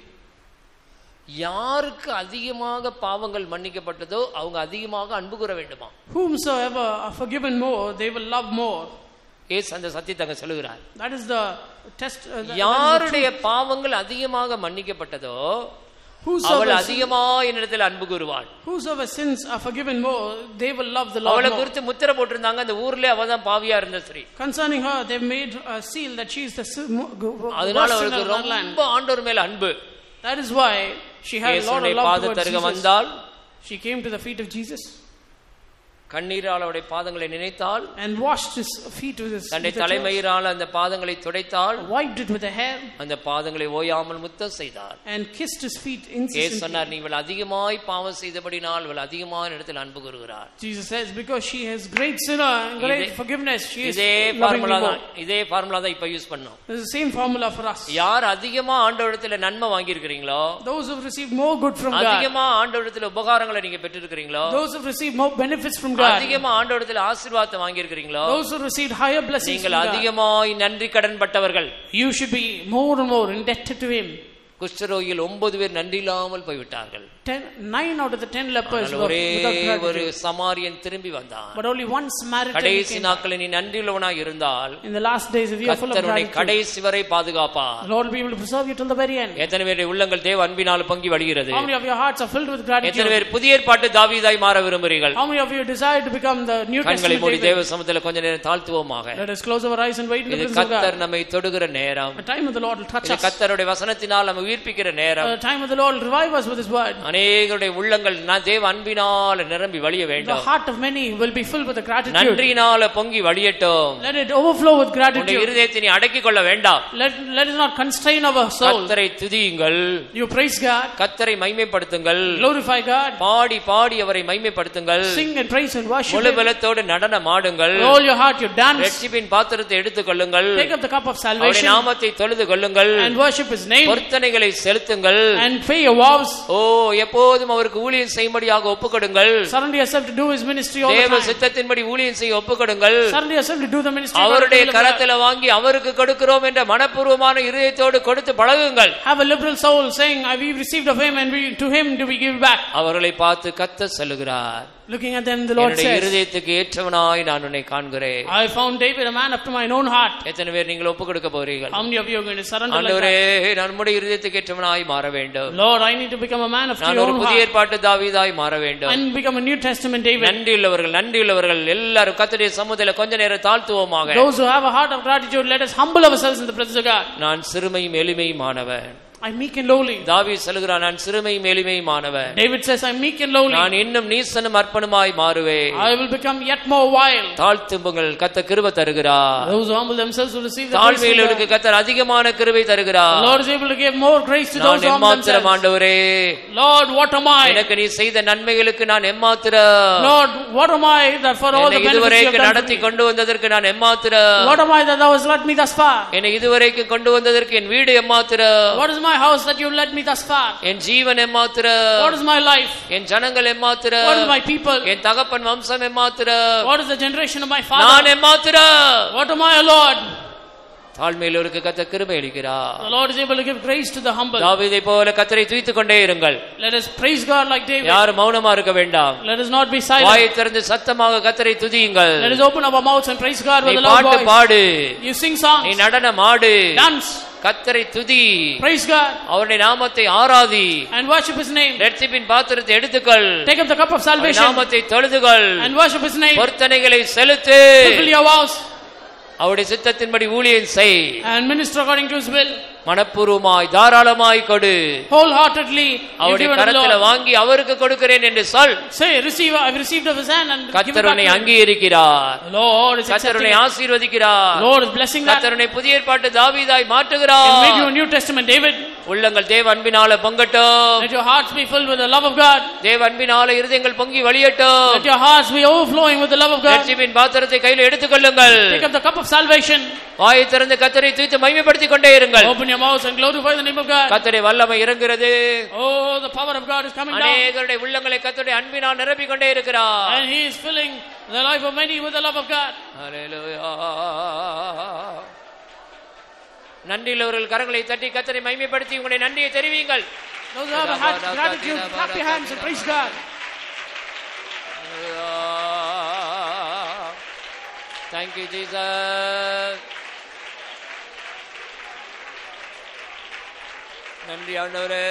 யாருக்கு அதிகமாக பாவங்கள் மன்னிக்கப்பட்டதோ அவங்க அதிகமாக அன்பு கூற வேண்டுமா? Whomsoever are forgiven more, they will love more. இயேசு அந்த சத்தியத்தை சொல்லுகிறார். That is the test. யாருடைய பாவங்கள் அதிகமாக மன்னிக்கப்பட்டதோ அவள் அதிகமாக என்னிடத்தில் அன்பு கூறுவாள். Whosoever sins are forgiven more, they will love the Lord more. அவளை குறித்து முத்திரை போட்டிருந்தாங்க. அந்த ஊர்ல அவ தான் பாவியா இருந்த ஸ்திரீ. Concerning her, they made a seal that she is the அதனால அவளுக்கு ரொம்ப ஆண்டவர் மேல அன்பு. That is why she had a lot of love towards Jesus. வந்தால் she came to the feet of Jesus. கண்ணீரால் அவருடைய பாதங்களை நினைத்தால், and washed his feet with his தன்னுடைய தலைமயிரால் அந்த பாதங்களை துடைத்தால், wiped it with a hair, அந்த பாதங்களை ஓயாமல் முத்தம் செய்தார். and kissed his feet இயேசு incessantly. சொன்னார், நீ இவள் அதிகமாய் பாவம் செய்தபடினால் இவள் அதிகமான இடத்தில் அன்பு கூறுகிறார். Jesus says, because she has great sinner and great forgiveness, she is இதே loving me ஃபார்முலா more. தான், இதே ஃபார்முலா தான் இப்ப யூஸ் பண்ணோம். This is the same formula for us. யார் அதிகமா ஆண்டவரிடத்துல நன்மை வாங்கி இருக்கிறீங்களோ, Those who have received more good from God, அதிகமா ஆண்டவரிடத்துல உபகாரங்களை நீங்க பெற்றிருக்கிறீங்களோ, those who have received more benefits from God, அதிகமா ஆண்டவரிடத்துல ஆசீர்வாதத்தை வாங்கி இருக்கிறீங்களோ, those who received higher blessings from நீங்கள் God, அதிகமாய் நன்றி கடன் பட்டவர்கள். you should be more and more indebted to Him. குஷ்டரோகியில் 9 பேர் நன்றி இல்லாமல் போய்விட்டார்கள். 9 out of the 10 lepers were ஒரே without ஒரு gratitude. சமாரியன் திரும்பி வந்தான். But only one Samaritan கடைசி came. நாட்களில் நீ நன்றியுள்ளவனாய் இருந்தால், In the last days, if you are full of கர்த்தர் உன்னை gratitude, கடைசி வரை பாதுகாப்பார். the Lord will be able to preserve you till the very end. எத்தனை பேருடைய உள்ளங்கள் தேவ அன்பினால் பொங்கி வழிகிறது? How many of your hearts are filled with எத்தனை gratitude? பேர் புதிய ஏற்பாட்டு தாவீதாய் மாற விரும்புகிறீர்கள்? How many of you desire to become the New கண்களை Testament மூடி David? தேவ சமூகத்தில் கொஞ்ச நேரம் தாழ்த்துவோமாக. Let us close our eyes and wait in the இது presence of God. கர்த்தர் நம்மை தொடுகிற நேரம். The time of the Lord will touch இது us. கர்த்தருடைய வசனத்தினால் நம்ம உயிர்ப்பிக்கிற நேரம். The time of the Lord will revive us with His word. அநேகருடைய உள்ளங்கள் தேவ அன்பினால் நிரம்பி வழிய The வேண்டும். heart of many will be filled with the gratitude. நன்றியினால பொங்கி வழியட்டும். Let it overflow with உன்னுடைய gratitude. இருதயத்தை நீ அடக்கிக் கொள்ள வேண்டாம். Let it not constrain our soul. கர்த்தரை துதியுங்கள், You praise God, கர்த்தரை மகிமைப்படுத்துங்கள், glorify God, பாடி பாடி அவரை மகிமைப்படுத்துங்கள், sing and praise and worship முழு Him. பலத்தோடு நடனம் ஆடுங்கள், With all your heart you dance, ரட்சிப்பின் பாத்திரத்தை எடுத்துக் கொள்ளுங்கள், take up the cup of அவருடைய salvation நாமத்தை தொழுது கொள்ளுங்கள், and worship His name, பொருத்தனைகளை செலுத்துங்கள். and pay your vows. ஓ, எப்போதும் அவருக்கு ஊழியம் செய்யும்படியாக ஒப்புக்கொடுங்கள். Surrender yourself to do His ministry all the தேவ time. சித்தத்தின்படி ஊழியம் செய்ய ஒப்புக்கொடுங்கள். Surrender yourself to do the ministry. அவருடைய according to the will of God. கரத்துல வாங்கி அவருக்கு கொடுக்கிறோம் என்ற மனப்பூர்வமான இருதயத்தோடு கொடுத்து பழகுங்கள். Have a liberal soul saying, we received of Him and to Him do we give back. அவர்களை பார்த்து கர்த்தர் சொல்லுகிறார், Looking at them, the Lord என்னுடைய says, இருதயத்துக்கு ஏற்றவனாய் நான் உன்னை காண்கிறேன். I found David a man after my own heart. எத்தனை பேர் நீங்கள் ஒப்பு கொடுக்க போறீர்கள்? How many of you are going to surrender like ஆண்டவரே, that? நம்முடைய இருதயத்துக்கு ஏற்றவனாய் மாற வேண்டும். Lord, I need to become a man after நான் your ஒரு own புதிய heart ஏற்பாட்டு தாவீதாய் மாற வேண்டும். and become a New Testament David. நன்றியுள்ளவர்கள் எல்லாரும் கர்த்தருடைய சமூகத்தில் கொஞ்ச நேரம் தாழ்த்துவோமாக. Those who have a heart of gratitude, let us humble ourselves in the presence of God. நான் சிறுமையும் எளிமையுமானவன். I'm meek and lowly. தாவீது சொல்கிறான், நான் சிறுமையும் எளிமையுமானவன். David says, I'm meek and lowly. நான் இன்னும் நீசனும் அர்ப்பணமாய் மாறுவேன். I will become yet more wild. தாழ்த்துங்கள், கர்த்தர் கிருபை தருகிறார். Those who humble themselves will receive the grace of தாழ்மையுள்ளவர்களுக்கு God. கர்த்தர் அதிகமான கிருபை The தருகிறார். Lord is able to give more grace to those நான் who humble எம்மாத்திரம் themselves. ஆண்டவரே, Lord, what am I? எனக்கு நீ செய்த நன்மைகளுக்கு நான் எம்மாத்திரம். Lord, what am I that for all the என்னை benefits you have இதுவரைக்கும் done for நடத்தி me? கொண்டு வந்ததற்கு நான் எம்மாத்திரம். What am I that thou hast led me thus far? என்னை இதுவரைக்கும் கொண்டு வந்ததற்கு என் வீடு எம்மாத்திரம். What is my house that you led me thus far? என் ஜீவன் எம்மாத்திரம். What is my life? என் ஜனங்கள் எம்மாத்திரம். What is my people? என் தகப்பன் வம்சம் எம்மாத்திரம். What is the generation of my நான் father? எம்மாத்திரம். What am I, O Lord? தாழ்மையுள்ளவருக்கு கர்த்தர் கிருபை அளிக்கிறார். The Lord is able to give grace to the humble. தாவீதை போல கர்த்தரை துதித்துக் கொண்டே இருங்கள். Let us praise God like David. யாரும் மௌனமா இருக்க வேண்டாம். Let us not be silent. வாயை திறந்து சத்தமாக கர்த்தரை துதியுங்கள். Let us open our mouths and praise God நீ with a loud பாட்டு voice. பாடு, You sing songs. நீ நடனம் ஆடு, Dance. கர்த்தரை துதி, Praise God அவருடைய நாமத்தை Arathi, and worship His name. ரட்சிப்பின் பாத்திரத்தை எடுத்துக்கள், Take up the cup of அவருடைய salvation நாமத்தை தொழுதுகள், and worship His name. பொருத்தனைகளை செலுத்து, Fulfill your vows அவருடைய சித்தத்தின்படி ஊழியம் செய், and minister according to His will. மனப்பூர்வமாய் தாராளமாய் கொடு, Wholeheartedly அவருடைய give it to the கரத்துல Lord. வாங்கி அவருக்கு கொடுக்கிறேன் என்று சொல். Say, receive, I've received of His hand and give it கர்த்தர் back உன்னை to Him. அங்கீகரிக்கிறார், The Lord is கர்த்தர் accepting உன்னை it. ஆசீர்வதிக்கிறார், Lord is blessing that கர்த்தர் உன்னை புதிய ஏற்பாட்டு தாவீதாய் and make you மாற்றுகிறார். a New Testament David. உள்ளங்கள் தேவ அன்பினால பொங்கட்டும், Let your hearts be filled with the love of God. தேவ அன்பினால இருதயங்கள் பொங்கி வழியட்டும். Let your hearts be overflowing with the love of God. ரட்சிப்பின் பாத்திரத்தை கையில் எடுத்துக்கொள்ளுங்கள். Take up the cup of salvation. வாயை திறந்து கர்த்தரை துதித்து மகிமைப்படுத்திக் கொண்டே இருங்கள். Open your mouth and glorify the name of God. கர்த்தருடைய வல்லமை இறங்குகிறது. Oh, the power of God is coming down. அநேகருடைய உள்ளங்களை கர்த்தருடைய அன்பினால் நிரப்பிக் கொண்டே இருக்கிறார். And He is filling the life of many with the love of God. ஹல்லேலூயா. நன்றியுள்ளவர்கள் கரங்களை தட்டி கர்த்தரை மகிமைப்படுத்தி உங்களுடைய நன்றியை தெரிவியுங்கள். Those who have a heart of gratitude, clap your hands and praise God. Thank you, Jesus. நன்றி ஆண்டவரே.